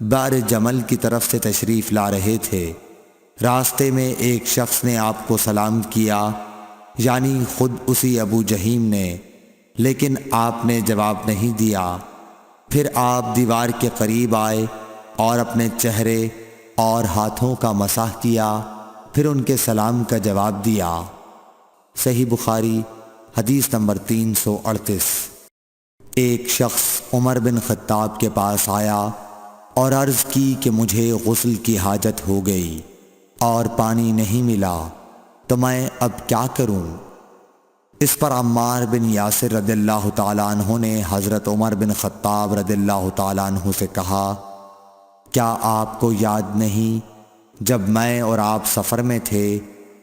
بار جمل کی طرف سے تشریف لا رہے تھے۔ راستے میں ایک شخص نے آپ کو سلام کیا، یعنی خود اسی ابو جہیم نے، لیکن آپ نے جواب نہیں دیا۔ پھر آپ دیوار کے قریب آئے اور اپنے چہرے اور ہاتھوں کا مسح کیا، پھر ان کے سلام کا جواب دیا۔ صحیح بخاری حدیث نمبر 338۔ ایک شخص عمر بن خطاب کے پاس آیا اور عرض کی کہ مجھے غسل کی حاجت ہو گئی اور پانی نہیں ملا، تو میں اب کیا کروں؟ اس پر عمار بن یاسر رضی اللہ تعالیٰ عنہ نے حضرت عمر بن خطاب رضی اللہ تعالیٰ عنہ سے کہا کیا آپ کو یاد نہیں جب میں اور آپ سفر میں تھے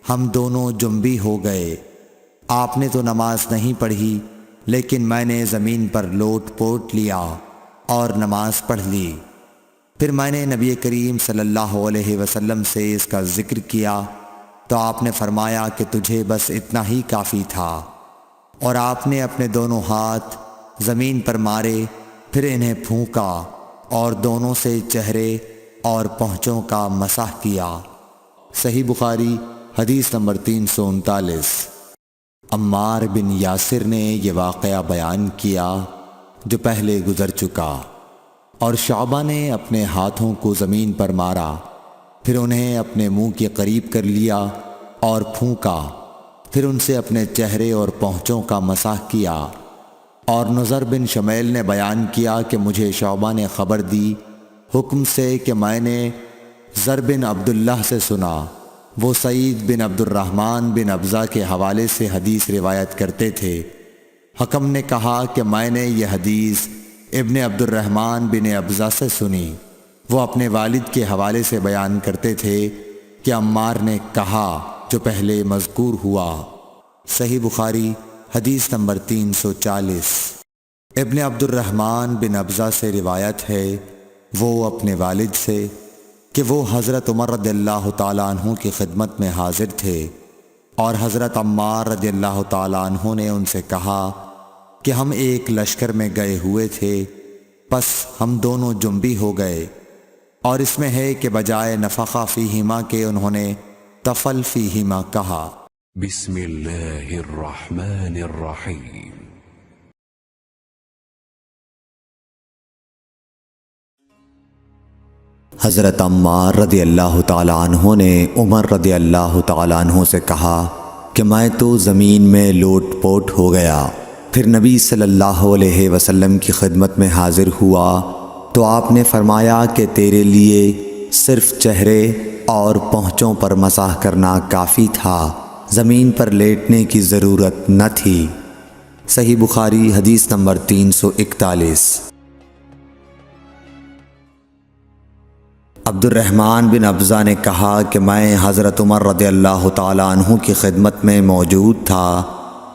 ہم دونوں جنبی ہو گئے، آپ نے تو نماز نہیں پڑھی لیکن میں نے زمین پر لوٹ پوٹ لیا اور نماز پڑھ لی۔ پھر میں نے نبی کریم صلی اللہ علیہ وسلم سے اس کا ذکر کیا تو آپ نے فرمایا کہ تجھے بس اتنا ہی کافی تھا، اور آپ نے اپنے دونوں ہاتھ زمین پر مارے، پھر انہیں پھونکا اور دونوں سے چہرے اور پونچھوں کا مسح کیا۔ صحیح بخاری حدیث نمبر 339۔ عمار بن یاسر نے یہ واقعہ بیان کیا جو پہلے گزر چکا، اور شعبہ نے اپنے ہاتھوں کو زمین پر مارا، پھر انہیں اپنے منہ کے قریب کر لیا اور پھونکا، پھر ان سے اپنے چہرے اور پونچھوں کا مسح کیا۔ اور نضر بن شمیل نے بیان کیا کہ مجھے شعبہ نے خبر دی حکم سے کہ میں نے زر بن عبداللہ سے سنا، وہ سعید بن عبد الرحمن بن ابزہ کے حوالے سے حدیث روایت کرتے تھے۔ حکم نے کہا کہ میں نے یہ حدیث ابن عبد الرحمن بن ابزہ سے سنی، وہ اپنے والد کے حوالے سے بیان کرتے تھے کہ عمار نے کہا جو پہلے مذکور ہوا۔ صحیح بخاری حدیث نمبر 340۔ ابن عبد الرحمن بن ابزہ سے روایت ہے، وہ اپنے والد سے کہ وہ حضرت عمر رضی اللہ تعالیٰ عنہ کی خدمت میں حاضر تھے، اور حضرت عمار رضی اللہ تعالیٰ عنہ نے ان سے کہا کہ ہم ایک لشکر میں گئے ہوئے تھے، پس ہم دونوں جنبی ہو گئے، اور اس میں ہے کہ بجائے نفخہ فیہما کے انہوں نے تفل فیہما کہا۔ بسم اللہ الرحمن الرحیم۔ حضرت عمار رضی اللہ تعالیٰ عنہ نے عمر رضی اللہ تعالیٰ عنہ سے کہا کہ میں تو زمین میں لوٹ پوٹ ہو گیا، پھر نبی صلی اللہ علیہ وسلم کی خدمت میں حاضر ہوا تو آپ نے فرمایا کہ تیرے لیے صرف چہرے اور پونچھوں پر مسح کرنا کافی تھا، زمین پر لیٹنے کی ضرورت نہ تھی۔ صحیح بخاری حدیث نمبر 341۔ عبد الرحمن بن ابزہ نے کہا کہ میں حضرت عمر رضی اللہ تعالیٰ عنہ کی خدمت میں موجود تھا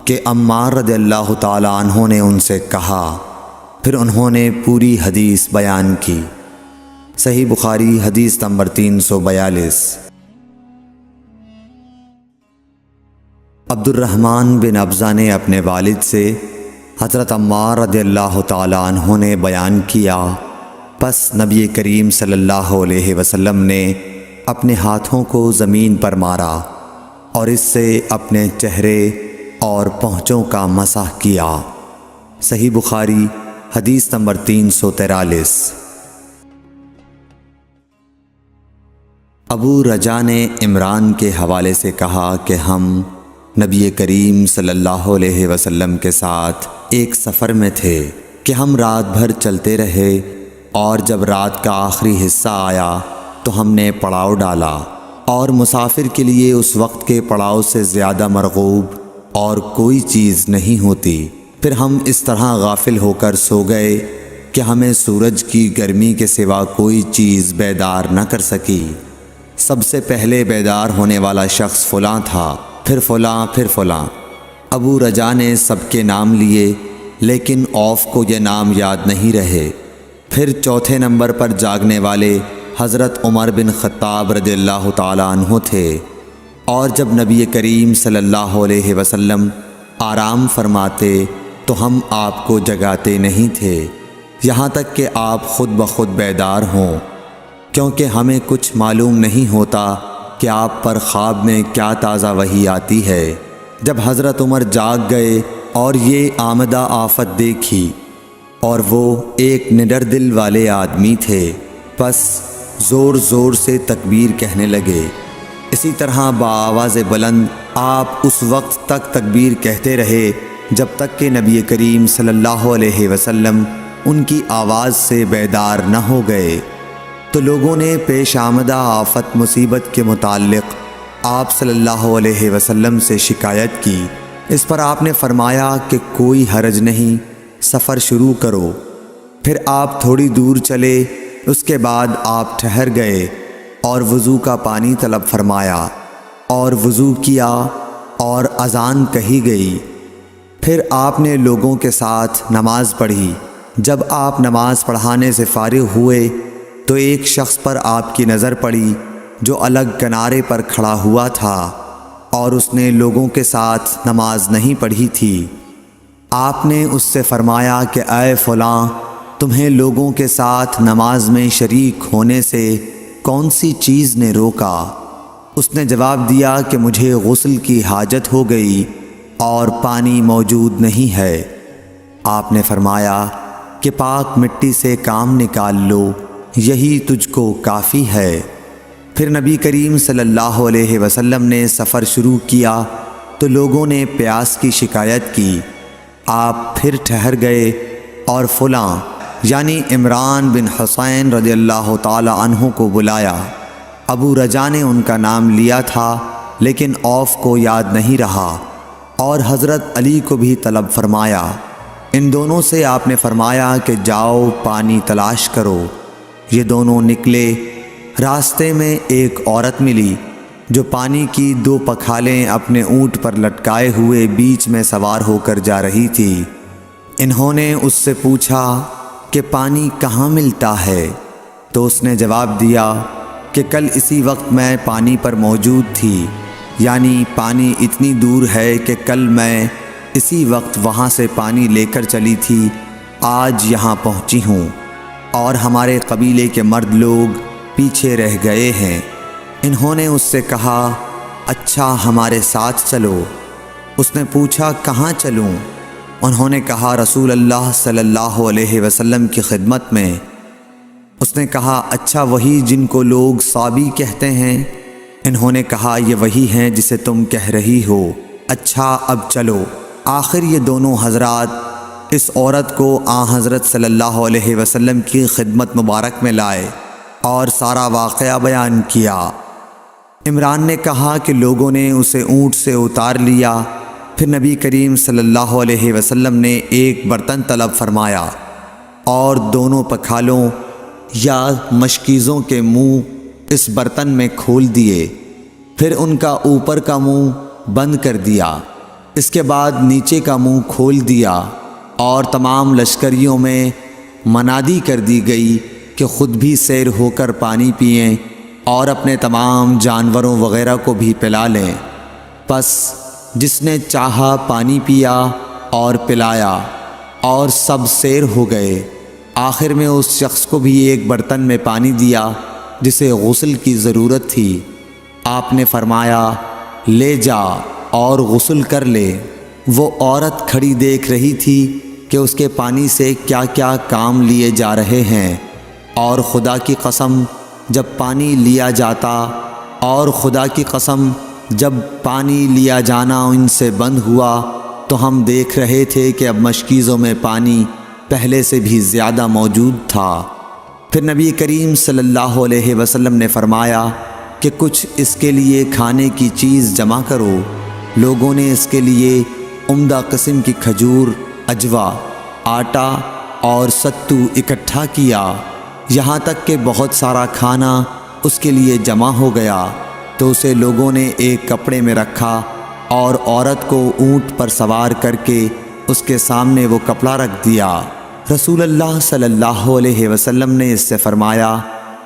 کہ عمار رضی اللہ تعالیٰ عنہ نے ان سے کہا، پھر انہوں نے پوری حدیث بیان کی۔ صحیح بخاری حدیث نمبر 342۔ عبد الرحمن بن ابزہ نے اپنے والد سے حضرت عمار رضی اللہ تعالیٰ عنہ نے بیان کیا، پس نبی کریم صلی اللہ علیہ وسلم نے اپنے ہاتھوں کو زمین پر مارا اور اس سے اپنے چہرے اور پونچھوں کا مسح کیا۔ صحیح بخاری حدیث نمبر 343۔ ابو رجا نے عمران کے حوالے سے کہا کہ ہم نبی کریم صلی اللہ علیہ وسلم کے ساتھ ایک سفر میں تھے کہ ہم رات بھر چلتے رہے، اور جب رات کا آخری حصہ آیا تو ہم نے پڑاؤ ڈالا، اور مسافر کے لیے اس وقت کے پڑاؤ سے زیادہ مرغوب اور کوئی چیز نہیں ہوتی۔ پھر ہم اس طرح غافل ہو کر سو گئے کہ ہمیں سورج کی گرمی کے سوا کوئی چیز بیدار نہ کر سکی۔ سب سے پہلے بیدار ہونے والا شخص فلاں تھا، پھر فلاں، پھر فلاں۔ ابو رجا نے سب کے نام لیے، لیکن اوف کو یہ نام یاد نہیں رہے۔ پھر چوتھے نمبر پر جاگنے والے حضرت عمر بن خطاب رضی اللہ تعالیٰ عنہ تھے، اور جب نبی کریم صلی اللہ علیہ وسلم آرام فرماتے تو ہم آپ کو جگاتے نہیں تھے، یہاں تک کہ آپ خود بخود بیدار ہوں، کیونکہ ہمیں کچھ معلوم نہیں ہوتا کہ آپ پر خواب میں کیا تازہ وحی آتی ہے۔ جب حضرت عمر جاگ گئے اور یہ آمدہ آفت دیکھی، اور وہ ایک نڈر دل والے آدمی تھے، پس زور زور سے تکبیر کہنے لگے۔ اسی طرح بآواز بلند آپ اس وقت تک تکبیر کہتے رہے جب تک کہ نبی کریم صلی اللہ علیہ وسلم ان کی آواز سے بیدار نہ ہو گئے۔ تو لوگوں نے پیش آمدہ آفت مصیبت کے متعلق آپ صلی اللہ علیہ وسلم سے شکایت کی۔ اس پر آپ نے فرمایا کہ کوئی حرج نہیں، سفر شروع کرو۔ پھر آپ تھوڑی دور چلے، اس کے بعد آپ ٹھہر گئے اور وضو کا پانی طلب فرمایا، اور وضو کیا اور اذان کہی گئی۔ پھر آپ نے لوگوں کے ساتھ نماز پڑھی۔ جب آپ نماز پڑھانے سے فارغ ہوئے تو ایک شخص پر آپ کی نظر پڑی جو الگ کنارے پر کھڑا ہوا تھا، اور اس نے لوگوں کے ساتھ نماز نہیں پڑھی تھی۔ آپ نے اس سے فرمایا کہ اے فلاں، تمہیں لوگوں کے ساتھ نماز میں شریک ہونے سے کون سی چیز نے روکا؟ اس نے جواب دیا کہ مجھے غسل کی حاجت ہو گئی اور پانی موجود نہیں ہے۔ آپ نے فرمایا کہ پاک مٹی سے کام نکال لو، یہی تجھ کو کافی ہے۔ پھر نبی کریم صلی اللہ علیہ وسلم نے سفر شروع کیا تو لوگوں نے پیاس کی شکایت کی۔ آپ پھر ٹھہر گئے اور فلاں یعنی عمران بن حسین رضی اللہ تعالی عنہ کو بلایا۔ ابو رجا نے ان کا نام لیا تھا لیکن اوف کو یاد نہیں رہا، اور حضرت علی کو بھی طلب فرمایا۔ ان دونوں سے آپ نے فرمایا کہ جاؤ پانی تلاش کرو۔ یہ دونوں نکلے۔ راستے میں ایک عورت ملی جو پانی کی 2 پکھالیں اپنے اونٹ پر لٹکائے ہوئے بیچ میں سوار ہو کر جا رہی تھی۔ انہوں نے اس سے پوچھا کہ پانی کہاں ملتا ہے؟ تو اس نے جواب دیا کہ کل اسی وقت میں پانی پر موجود تھی، یعنی پانی اتنی دور ہے کہ کل میں اسی وقت وہاں سے پانی لے کر چلی تھی، آج یہاں پہنچی ہوں، اور ہمارے قبیلے کے مرد لوگ پیچھے رہ گئے ہیں۔ انہوں نے اس سے کہا اچھا ہمارے ساتھ چلو۔ اس نے پوچھا کہاں چلوں؟ انہوں نے کہا رسول اللہ صلی اللہ علیہ وسلم کی خدمت میں۔ اس نے کہا اچھا وہی جن کو لوگ صابی کہتے ہیں؟ انہوں نے کہا یہ وہی ہیں جسے تم کہہ رہی ہو۔ اچھا اب چلو۔ آخر یہ دونوں حضرات اس عورت کو حضرت صلی اللہ علیہ وسلم کی خدمت مبارک میں لائے اور سارا واقعہ بیان کیا۔ عمران نے کہا کہ لوگوں نے اسے اونٹ سے اتار لیا۔ پھر نبی کریم صلی اللہ علیہ وسلم نے ایک برتن طلب فرمایا اور دونوں پکھالوں یا مشکیزوں کے منہ اس برتن میں کھول دیے، پھر ان کا اوپر کا منہ بند کر دیا، اس کے بعد نیچے کا منہ کھول دیا، اور تمام لشکریوں میں منادی کر دی گئی کہ خود بھی سیر ہو کر پانی پئیں اور اپنے تمام جانوروں وغیرہ کو بھی پلا لیں۔ پس جس نے چاہا پانی پیا اور پلایا، اور سب سیر ہو گئے۔ آخر میں اس شخص کو بھی ایک برتن میں پانی دیا جسے غسل کی ضرورت تھی۔ آپ نے فرمایا لے جا اور غسل کر لے۔ وہ عورت کھڑی دیکھ رہی تھی کہ اس کے پانی سے کیا کیا کام لیے جا رہے ہیں، اور خدا کی قسم جب پانی لیا جاتا اور خدا کی قسم جب پانی لیا جانا ان سے بند ہوا تو ہم دیکھ رہے تھے کہ اب مشکیزوں میں پانی پہلے سے بھی زیادہ موجود تھا۔ پھر نبی کریم صلی اللہ علیہ وسلم نے فرمایا کہ کچھ اس کے لیے کھانے کی چیز جمع کرو۔ لوگوں نے اس کے لیے عمدہ قسم کی کھجور، اجوا، آٹا اور ستو اکٹھا کیا، یہاں تک کہ بہت سارا کھانا اس کے لیے جمع ہو گیا، تو اسے لوگوں نے ایک کپڑے میں رکھا اور عورت کو اونٹ پر سوار کر کے اس کے سامنے وہ کپڑا رکھ دیا۔ رسول اللہ صلی اللہ علیہ وسلم نے اس سے فرمایا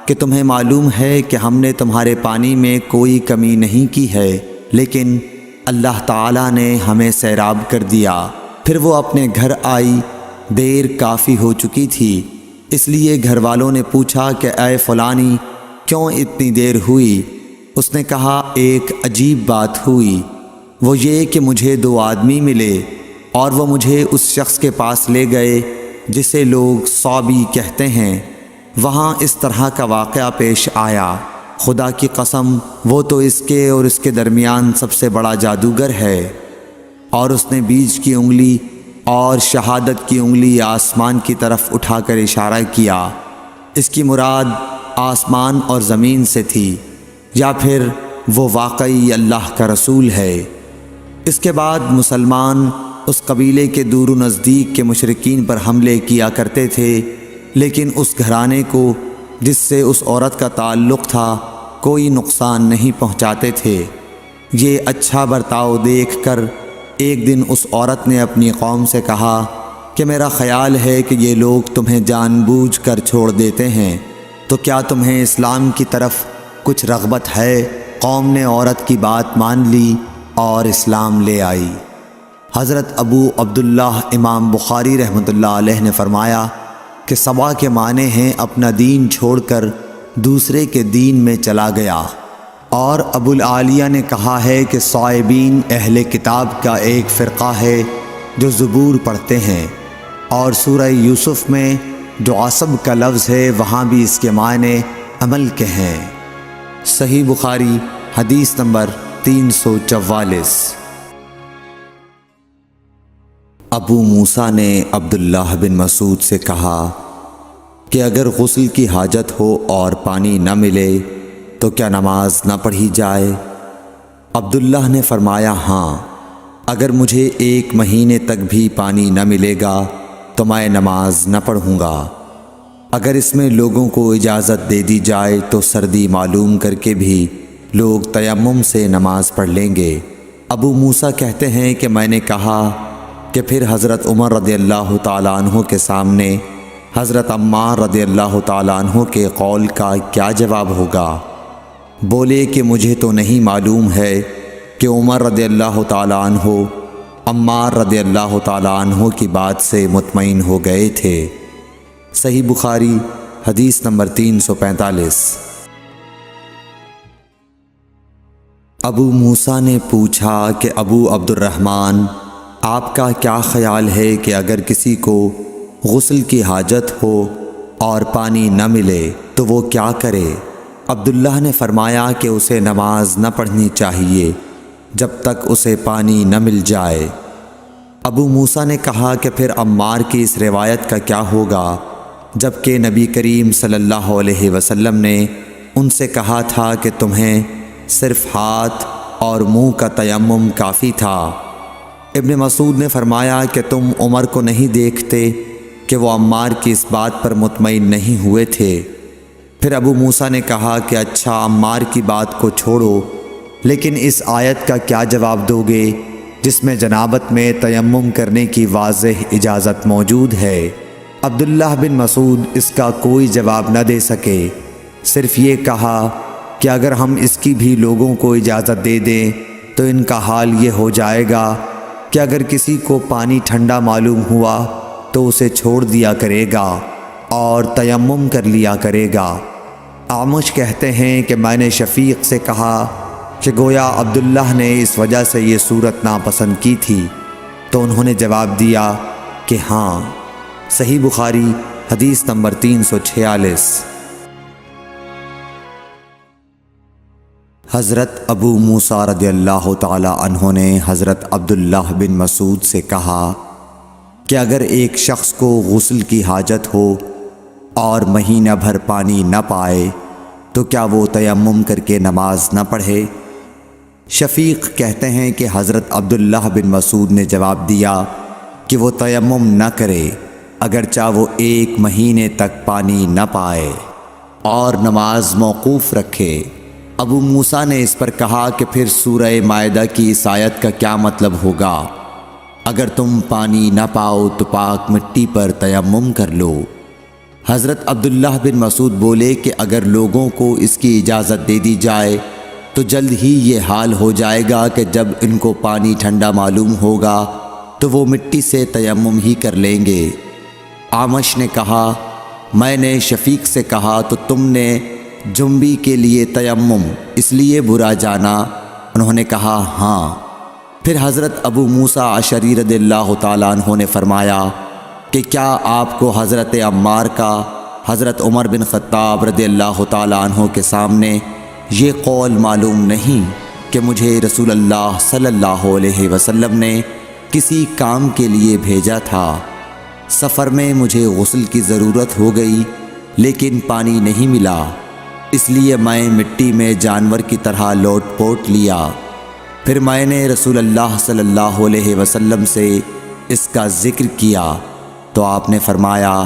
کہ تمہیں معلوم ہے کہ ہم نے تمہارے پانی میں کوئی کمی نہیں کی ہے، لیکن اللہ تعالیٰ نے ہمیں سیراب کر دیا۔ پھر وہ اپنے گھر آئی، دیر کافی ہو چکی تھی، اس لیے گھر والوں نے پوچھا کہ اے فلانی کیوں اتنی دیر ہوئی؟ اس نے کہا ایک عجیب بات ہوئی، وہ یہ کہ مجھے 2 آدمی ملے اور وہ مجھے اس شخص کے پاس لے گئے جسے لوگ صابی کہتے ہیں۔ وہاں اس طرح کا واقعہ پیش آیا، خدا کی قسم وہ تو اس کے اور اس کے درمیان سب سے بڑا جادوگر ہے۔ اور اس نے بیچ کی انگلی اور شہادت کی انگلی آسمان کی طرف اٹھا کر اشارہ کیا۔ اس کی مراد آسمان اور زمین سے تھی، یا پھر وہ واقعی اللہ کا رسول ہے۔ اس کے بعد مسلمان اس قبیلے کے دور و نزدیک کے مشرکین پر حملے کیا کرتے تھے، لیکن اس گھرانے کو جس سے اس عورت کا تعلق تھا کوئی نقصان نہیں پہنچاتے تھے۔ یہ اچھا برتاؤ دیکھ کر ایک دن اس عورت نے اپنی قوم سے کہا کہ میرا خیال ہے کہ یہ لوگ تمہیں جان بوجھ کر چھوڑ دیتے ہیں، تو کیا تمہیں اسلام کی طرف کچھ رغبت ہے؟ قوم نے عورت کی بات مان لی اور اسلام لے آئی۔ حضرت ابو عبداللہ امام بخاری رحمۃ اللہ علیہ نے فرمایا کہ سبا کے معنی ہیں اپنا دین چھوڑ کر دوسرے کے دین میں چلا گیا۔ اور ابو العالیہ نے کہا ہے کہ صائبین اہل کتاب کا ایک فرقہ ہے جو زبور پڑھتے ہیں، اور سورہ یوسف میں جو عصب کا لفظ ہے وہاں بھی اس کے معنی عمل کے ہیں۔ صحیح بخاری حدیث نمبر 344۔ ابو موسیٰ نے عبداللہ بن مسعود سے کہا کہ اگر غسل کی حاجت ہو اور پانی نہ ملے تو کیا نماز نہ پڑھی جائے؟ عبداللہ نے فرمایا ہاں، اگر مجھے 1 مہینے تک بھی پانی نہ ملے گا تو میں نماز نہ پڑھوں گا۔ اگر اس میں لوگوں کو اجازت دے دی جائے تو سردی معلوم کر کے بھی لوگ تیمم سے نماز پڑھ لیں گے۔ ابو موسیٰ کہتے ہیں کہ میں نے کہا کہ پھر حضرت عمر رضی اللہ تعالیٰ عنہ کے سامنے حضرت عمار رضی اللہ تعالیٰ عنہ کے قول کا کیا جواب ہوگا؟ بولے کہ مجھے تو نہیں معلوم ہے کہ عمر رضی اللہ تعالیٰ عنہ عمار رضی اللہ تعالیٰ عنہ کی بات سے مطمئن ہو گئے تھے۔ صحیح بخاری حدیث نمبر 345۔ ابو موسیٰ نے پوچھا کہ ابو عبد الرحمن، آپ کا کیا خیال ہے کہ اگر کسی کو غسل کی حاجت ہو اور پانی نہ ملے تو وہ کیا کرے؟ عبداللہ نے فرمایا کہ اسے نماز نہ پڑھنی چاہیے جب تک اسے پانی نہ مل جائے۔ ابو موسیٰ نے کہا کہ پھر عمار کی اس روایت کا کیا ہوگا جبکہ نبی کریم صلی اللہ علیہ وسلم نے ان سے کہا تھا کہ تمہیں صرف ہاتھ اور منہ کا تیمم کافی تھا۔ ابن مسعود نے فرمایا کہ تم عمر کو نہیں دیکھتے کہ وہ عمار کی اس بات پر مطمئن نہیں ہوئے تھے۔ پھر ابو موسیٰ نے کہا کہ اچھا عمار کی بات کو چھوڑو، لیکن اس آیت کا کیا جواب دو گے جس میں جنابت میں تیمم کرنے کی واضح اجازت موجود ہے؟ عبداللہ بن مسعود اس کا کوئی جواب نہ دے سکے، صرف یہ کہا کہ اگر ہم اس کی بھی لوگوں کو اجازت دے دیں تو ان کا حال یہ ہو جائے گا کہ اگر کسی کو پانی ٹھنڈا معلوم ہوا تو اسے چھوڑ دیا کرے گا اور تیمم کر لیا کرے گا۔ اعمش کہتے ہیں کہ میں نے شفیق سے کہا کہ گویا عبداللہ نے اس وجہ سے یہ صورت ناپسند کی تھی، تو انہوں نے جواب دیا کہ ہاں۔ صحیح بخاری حدیث نمبر 346۔ حضرت ابو موسیٰ رضی اللہ تعالی عنہ نے حضرت عبداللہ بن مسعود سے کہا کہ اگر ایک شخص کو غسل کی حاجت ہو اور مہینہ بھر پانی نہ پائے تو کیا وہ تیمم کر کے نماز نہ پڑھے؟ شفیق کہتے ہیں کہ حضرت عبداللہ بن مسعود نے جواب دیا کہ وہ تیمم نہ کرے اگرچہ وہ 1 مہینے تک پانی نہ پائے اور نماز موقوف رکھے۔ ابو موسیٰ نے اس پر کہا کہ پھر سورہ مائدہ کی اس آیت کا کیا مطلب ہوگا؟ اگر تم پانی نہ پاؤ تو پاک مٹی پر تیمم کر لو۔ حضرت عبداللہ بن مسعود بولے کہ اگر لوگوں کو اس کی اجازت دے دی جائے تو جلد ہی یہ حال ہو جائے گا کہ جب ان کو پانی ٹھنڈا معلوم ہوگا تو وہ مٹی سے تیمم ہی کر لیں گے۔ اعمش نے کہا میں نے شفیق سے کہا تو تم نے جنبی کے لیے تیمم اس لیے برا جانا؟ انہوں نے کہا ہاں۔ پھر حضرت ابو موسیٰ اشعری رضی اللہ تعالیٰ عنہ نے فرمایا کہ کیا آپ کو حضرت عمار کا حضرت عمر بن خطاب رضی اللہ تعالیٰ عنہ کے سامنے یہ قول معلوم نہیں کہ مجھے رسول اللہ صلی اللہ علیہ وسلم نے کسی کام کے لیے بھیجا تھا؟ سفر میں مجھے غسل کی ضرورت ہو گئی لیکن پانی نہیں ملا، اس لیے میں مٹی میں جانور کی طرح لوٹ پوٹ لیا۔ پھر میں نے رسول اللہ صلی اللہ علیہ وسلم سے اس کا ذکر کیا تو آپ نے فرمایا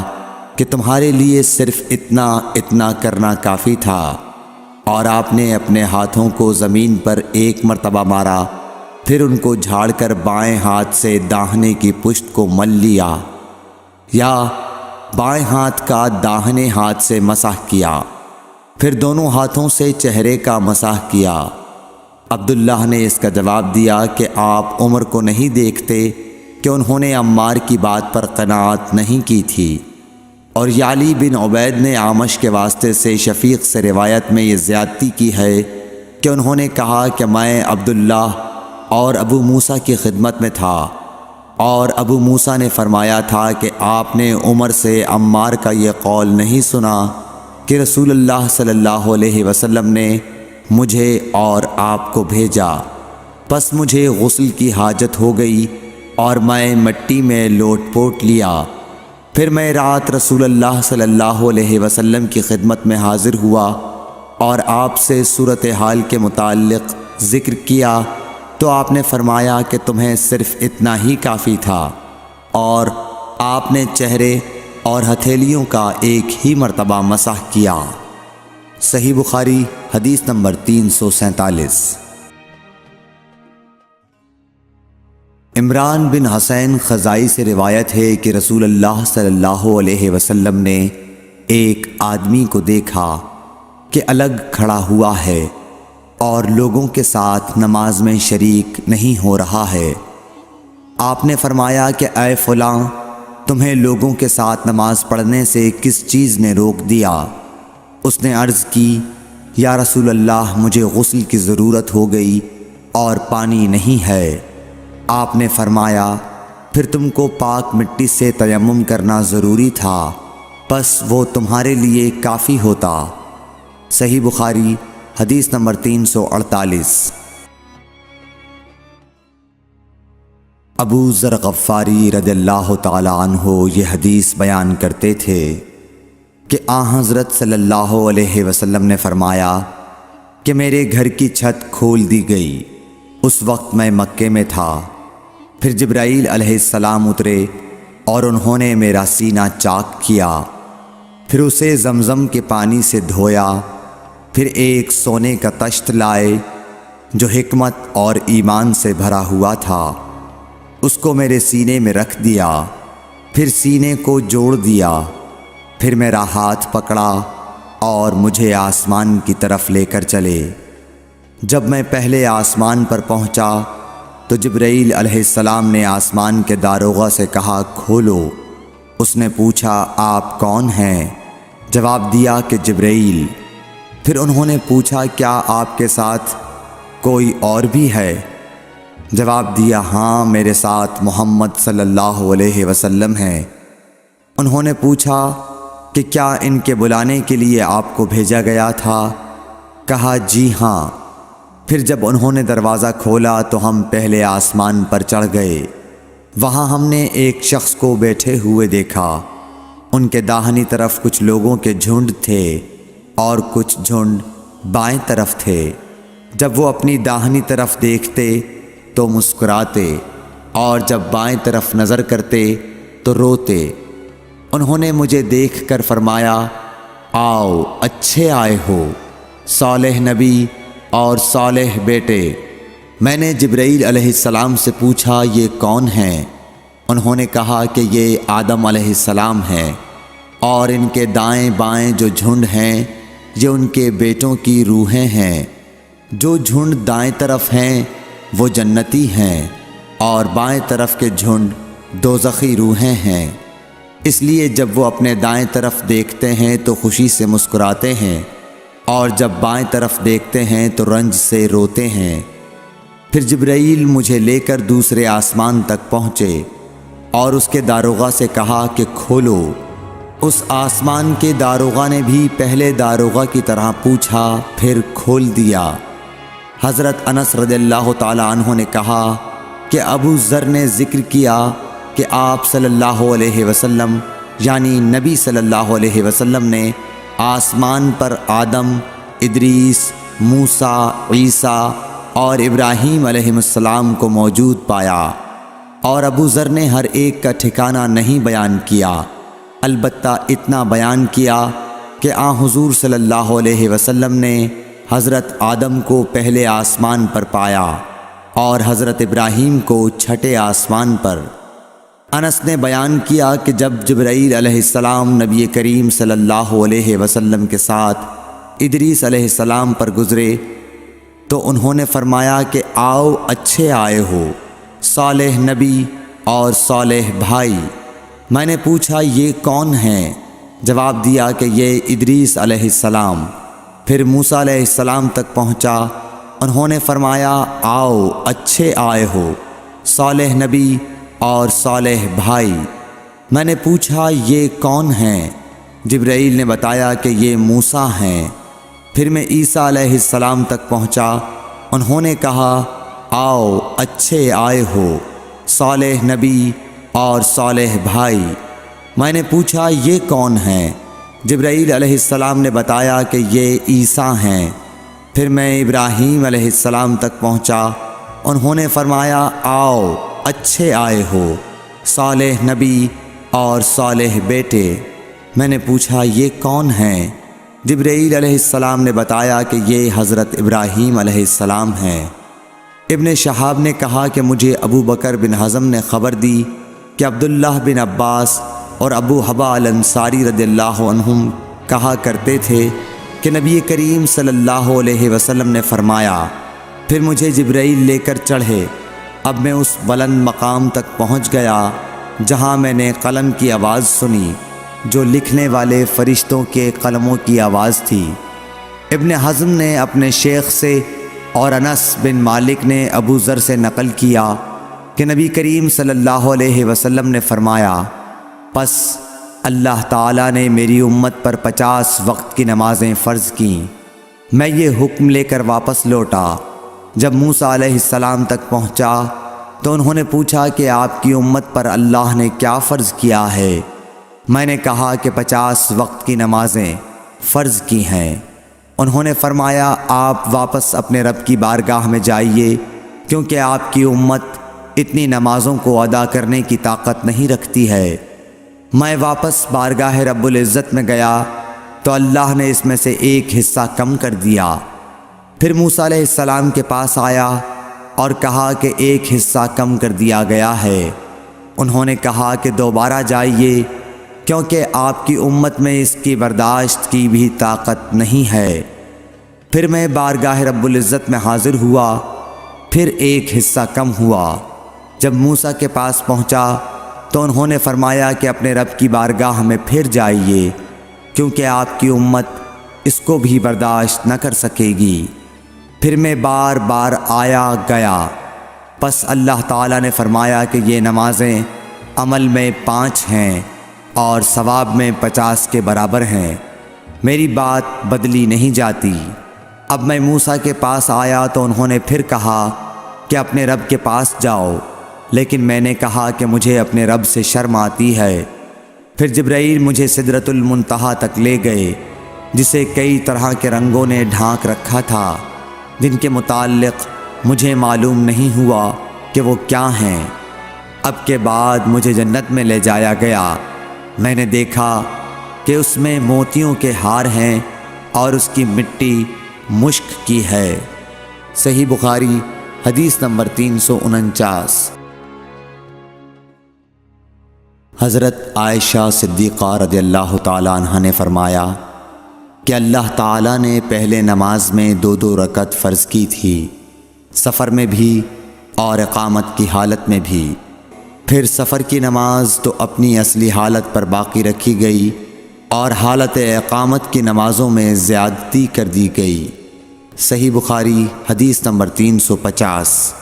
کہ تمہارے لیے صرف اتنا کرنا کافی تھا، اور آپ نے اپنے ہاتھوں کو زمین پر 1 مرتبہ مارا، پھر ان کو جھاڑ کر بائیں ہاتھ سے داہنے کی پشت کو مل لیا، یا بائیں ہاتھ کا داہنے ہاتھ سے مسح کیا، پھر دونوں ہاتھوں سے چہرے کا مسح کیا۔ عبداللہ نے اس کا جواب دیا کہ آپ عمر کو نہیں دیکھتے کہ انہوں نے عمار کی بات پر قناعت نہیں کی تھی؟ اور یعلی بن عبید نے اعمش کے واسطے سے شفیق سے روایت میں یہ زیادتی کی ہے کہ انہوں نے کہا کہ میں عبداللہ اور ابو موسیٰ کی خدمت میں تھا، اور ابو موسیٰ نے فرمایا تھا کہ آپ نے عمر سے عمار کا یہ قول نہیں سنا کہ رسول اللہ صلی اللہ علیہ وسلم نے مجھے اور آپ کو بھیجا، پس مجھے غسل کی حاجت ہو گئی اور میں مٹی میں لوٹ پوٹ لیا۔ پھر میں رات رسول اللہ صلی اللہ علیہ وسلم کی خدمت میں حاضر ہوا اور آپ سے صورتحال کے متعلق ذکر کیا، تو آپ نے فرمایا کہ تمہیں صرف اتنا ہی کافی تھا، اور آپ نے چہرے اور ہتھیلیوں کا ایک ہی مرتبہ مسح کیا۔ صحیح بخاری حدیث نمبر 347۔ عمران بن حسین خزائی سے روایت ہے کہ رسول اللہ صلی اللہ علیہ وسلم نے ایک آدمی کو دیکھا کہ الگ کھڑا ہوا ہے اور لوگوں کے ساتھ نماز میں شریک نہیں ہو رہا ہے۔ آپ نے فرمایا کہ اے فلاں، تمہیں لوگوں کے ساتھ نماز پڑھنے سے کس چیز نے روک دیا؟ اس نے عرض کی، یا رسول اللہ، مجھے غسل کی ضرورت ہو گئی اور پانی نہیں ہے۔ آپ نے فرمایا، پھر تم کو پاک مٹی سے تیمم کرنا ضروری تھا، پس وہ تمہارے لیے کافی ہوتا۔ صحیح بخاری حدیث نمبر 348۔ ابو ذر غفاری رضی اللہ تعالی عنہ یہ حدیث بیان کرتے تھے کہ حضرت صلی اللہ علیہ وسلم نے فرمایا کہ میرے گھر کی چھت کھول دی گئی۔ اس وقت میں مکے میں تھا۔ پھر جبرائیل علیہ السلام اترے اور انہوں نے میرا سینہ چاک کیا، پھر اسے زمزم کے پانی سے دھویا، پھر ایک سونے کا طشت لائے جو حکمت اور ایمان سے بھرا ہوا تھا، اس کو میرے سینے میں رکھ دیا، پھر سینے کو جوڑ دیا، پھر میرا ہاتھ پکڑا اور مجھے آسمان کی طرف لے کر چلے۔ جب میں پہلے آسمان پر پہنچا تو جبرائیل علیہ السلام نے آسمان کے داروغہ سے کہا، کھولو۔ اس نے پوچھا، آپ کون ہیں؟ جواب دیا کہ جبرائیل۔ پھر انہوں نے پوچھا، کیا آپ کے ساتھ کوئی اور بھی ہے؟ جواب دیا، ہاں، میرے ساتھ محمد صلی اللہ علیہ وسلم ہیں۔ انہوں نے پوچھا کہ کیا ان کے بلانے کے لیے آپ کو بھیجا گیا تھا؟ کہا، جی ہاں۔ پھر جب انہوں نے دروازہ کھولا تو ہم پہلے آسمان پر چڑھ گئے۔ وہاں ہم نے ایک شخص کو بیٹھے ہوئے دیکھا۔ ان کے داہنی طرف کچھ لوگوں کے جھنڈ تھے اور کچھ جھنڈ بائیں طرف تھے۔ جب وہ اپنی داہنی طرف دیکھتے تو مسکراتے، اور جب بائیں طرف نظر کرتے تو روتے۔ انہوں نے مجھے دیکھ کر فرمایا، آؤ، اچھے آئے ہو، صالح نبی اور صالح بیٹے۔ میں نے جبرائیل علیہ السلام سے پوچھا، یہ کون ہیں؟ انہوں نے کہا کہ یہ آدم علیہ السلام ہیں، اور ان کے دائیں بائیں جو جھنڈ ہیں یہ ان کے بیٹوں کی روحیں ہیں۔ جو جھنڈ دائیں طرف ہیں وہ جنتی ہیں، اور بائیں طرف کے جھنڈ دوزخی روحیں ہیں۔ اس لیے جب وہ اپنے دائیں طرف دیکھتے ہیں تو خوشی سے مسکراتے ہیں، اور جب بائیں طرف دیکھتے ہیں تو رنج سے روتے ہیں۔ پھر جبرائیل مجھے لے کر دوسرے آسمان تک پہنچے اور اس کے داروغہ سے کہا کہ کھولو۔ اس آسمان کے داروغہ نے بھی پہلے داروغہ کی طرح پوچھا، پھر کھول دیا۔ حضرت انس رضی اللہ تعالی عنہ نے کہا کہ ابو ذر نے ذکر کیا کہ آپ صلی اللہ علیہ وسلم یعنی نبی صلی اللہ علیہ وسلم نے آسمان پر آدم، ادریس، موسیٰ، عیسیٰ اور ابراہیم علیہ السلام کو موجود پایا، اور ابو ذر نے ہر ایک کا ٹھکانہ نہیں بیان کیا، البتہ اتنا بیان کیا کہ حضور صلی اللہ علیہ وسلم نے حضرت آدم کو پہلے آسمان پر پایا اور حضرت ابراہیم کو چھٹے آسمان پر۔ انس نے بیان کیا کہ جب جبرائیل علیہ السلام نبی کریم صلی اللہ علیہ وسلم کے ساتھ ادریس علیہ السلام پر گزرے تو انہوں نے فرمایا کہ آؤ، اچھے آئے ہو، صالح نبی اور صالح بھائی۔ میں نے پوچھا، یہ کون ہیں؟ جواب دیا کہ یہ ادریس علیہ السلام۔ پھر موسیٰ علیہ السلام تک پہنچا انہوں نے فرمایا آؤ اچھے آئے ہو صالح نبی اور صالح بھائی۔ میں نے پوچھا یہ کون ہیں؟ جبرائیل نے بتایا کہ یہ موسیٰ ہیں۔ پھر میں عیسیٰ علیہ السلام تک پہنچا، انہوں نے کہا آؤ اچھے آئے ہو صالح نبی اور صالح بھائی۔ میں نے پوچھا یہ کون ہیں؟ جبرائیل علیہ السلام نے بتایا کہ یہ عیسیٰ ہیں۔ پھر میں ابراہیم علیہ السلام تک پہنچا، انہوں نے فرمایا آؤ اچھے آئے ہو صالح نبی اور صالح بیٹے۔ میں نے پوچھا یہ کون ہیں؟ جبرائیل علیہ السلام نے بتایا کہ یہ حضرت ابراہیم علیہ السلام ہیں۔ ابن شہاب نے کہا کہ مجھے ابو بکر بن حزم نے خبر دی کہ عبداللہ بن عباس اور ابو حبا الانصاری رضی اللہ عنہم کہا کرتے تھے کہ نبی کریم صلی اللہ علیہ وسلم نے فرمایا، پھر مجھے جبرائیل لے کر چڑھے۔ اب میں اس بلند مقام تک پہنچ گیا جہاں میں نے قلم کی آواز سنی جو لکھنے والے فرشتوں کے قلموں کی آواز تھی۔ ابن حزم نے اپنے شیخ سے اور انس بن مالک نے ابو ذر سے نقل کیا کہ نبی کریم صلی اللہ علیہ وسلم نے فرمایا، پس اللہ تعالیٰ نے میری امت پر 50 وقت کی نمازیں فرض کیں۔ میں یہ حکم لے کر واپس لوٹا۔ جب موسیٰ علیہ السلام تک پہنچا تو انہوں نے پوچھا کہ آپ کی امت پر اللہ نے کیا فرض کیا ہے؟ میں نے کہا کہ 50 وقت کی نمازیں فرض کی ہیں۔ انہوں نے فرمایا آپ واپس اپنے رب کی بارگاہ میں جائیے، کیونکہ آپ کی امت اتنی نمازوں کو ادا کرنے کی طاقت نہیں رکھتی ہے۔ میں واپس بارگاہ رب العزت میں گیا تو اللہ نے اس میں سے ایک حصہ کم کر دیا۔ پھر موسیٰ علیہ السلام کے پاس آیا اور کہا کہ ایک حصہ کم کر دیا گیا ہے۔ انہوں نے کہا کہ دوبارہ جائیے، کیونکہ آپ کی امت میں اس کی برداشت کی بھی طاقت نہیں ہے۔ پھر میں بارگاہ رب العزت میں حاضر ہوا، پھر ایک حصہ کم ہوا۔ جب موسیٰ کے پاس پہنچا تو انہوں نے فرمایا کہ اپنے رب کی بارگاہ میں پھر جائیے، کیونکہ آپ کی امت اس کو بھی برداشت نہ کر سکے گی۔ پھر میں بار بار آیا گیا، پس اللہ تعالیٰ نے فرمایا کہ یہ نمازیں عمل میں 5 ہیں اور ثواب میں 50 کے برابر ہیں، میری بات بدلی نہیں جاتی۔ اب میں موسیٰ کے پاس آیا تو انہوں نے پھر کہا کہ اپنے رب کے پاس جاؤ، لیکن میں نے کہا کہ مجھے اپنے رب سے شرم آتی ہے۔ پھر جبرائیل مجھے سدرۃ المنتہا تک لے گئے، جسے کئی طرح کے رنگوں نے ڈھانک رکھا تھا، جن کے متعلق مجھے معلوم نہیں ہوا کہ وہ کیا ہیں۔ اب کے بعد مجھے جنت میں لے جایا گیا۔ میں نے دیکھا کہ اس میں موتیوں کے ہار ہیں اور اس کی مٹی مشک کی ہے۔ صحیح بخاری حدیث نمبر 349۔ حضرت عائشہ صدیقہ رضی اللہ تعالیٰ عنہ نے فرمایا کہ اللہ تعالیٰ نے پہلے نماز میں 2 رکعت فرض کی تھی، سفر میں بھی اور اقامت کی حالت میں بھی۔ پھر سفر کی نماز تو اپنی اصلی حالت پر باقی رکھی گئی اور حالت اقامت کی نمازوں میں زیادتی کر دی گئی۔ صحیح بخاری حدیث نمبر 350۔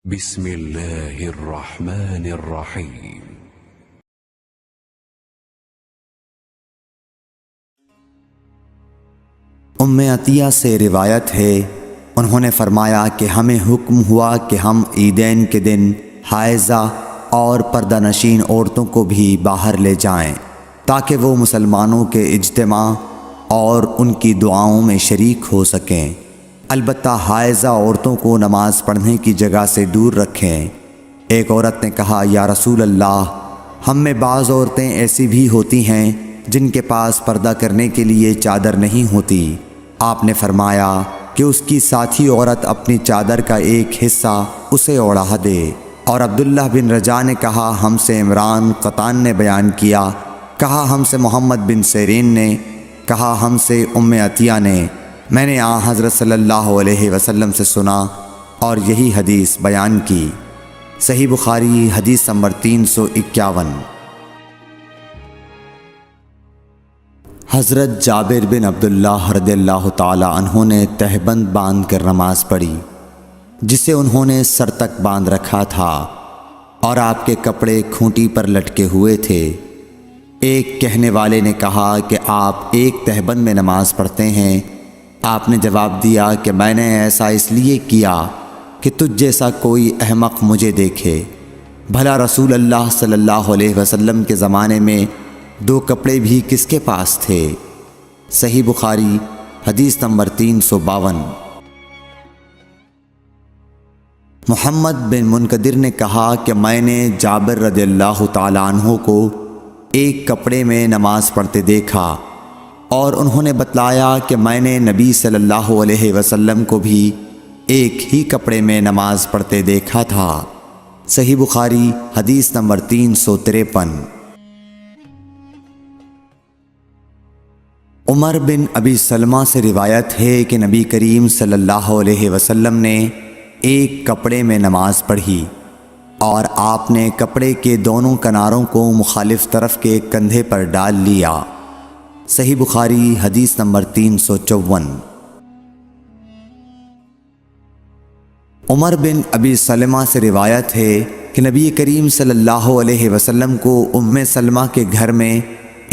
بسم اللہ الرحمن الرحیم۔ ام عطیہ سے روایت ہے، انہوں نے فرمایا کہ ہمیں حکم ہوا کہ ہم عیدین کے دن حائضہ اور پردہ نشین عورتوں کو بھی باہر لے جائیں تاکہ وہ مسلمانوں کے اجتماع اور ان کی دعاؤں میں شریک ہو سکیں۔ البتہ حائضہ عورتوں کو نماز پڑھنے کی جگہ سے دور رکھیں۔ ایک عورت نے کہا یا رسول اللہ، ہم میں بعض عورتیں ایسی بھی ہوتی ہیں جن کے پاس پردہ کرنے کے لیے چادر نہیں ہوتی۔ آپ نے فرمایا کہ اس کی ساتھی عورت اپنی چادر کا ایک حصہ اسے اوڑھا دے۔ اور عبداللہ بن رجاء نے کہا ہم سے عمران قطان نے بیان کیا، کہا ہم سے محمد بن سیرین نے، کہا ہم سے ام عطیہ نے، میں نے حضرت صلی اللہ علیہ وسلم سے سنا اور یہی حدیث بیان کی۔ صحیح بخاری حدیث نمبر 351۔ حضرت جابر بن عبداللہ رضی اللہ تعالی عنہ نے تہبند باندھ کر نماز پڑھی، جسے انہوں نے سر تک باندھ رکھا تھا اور آپ کے کپڑے کھونٹی پر لٹکے ہوئے تھے۔ ایک کہنے والے نے کہا کہ آپ ایک تہبند میں نماز پڑھتے ہیں؟ آپ نے جواب دیا کہ میں نے ایسا اس لیے کیا کہ تجھ جیسا کوئی احمق مجھے دیکھے۔ بھلا رسول اللہ صلی اللہ علیہ وسلم کے زمانے میں 2 کپڑے بھی کس کے پاس تھے؟ صحیح بخاری حدیث نمبر 352۔ محمد بن منقدر نے کہا کہ میں نے جابر رضی اللہ تعالی عنہ کو ایک کپڑے میں نماز پڑھتے دیکھا، اور انہوں نے بتلایا کہ میں نے نبی صلی اللہ علیہ وسلم کو بھی ایک ہی کپڑے میں نماز پڑھتے دیکھا تھا۔ صحیح بخاری حدیث نمبر 353۔ عمر بن ابی سلمہ سے روایت ہے کہ نبی کریم صلی اللہ علیہ وسلم نے ایک کپڑے میں نماز پڑھی، اور آپ نے کپڑے کے دونوں کناروں کو مخالف طرف کے کندھے پر ڈال لیا۔ صحیح بخاری حدیث نمبر 354۔ عمر بن ابی سلمہ سے روایت ہے کہ نبی کریم صلی اللہ علیہ وسلم کو ام سلمہ کے گھر میں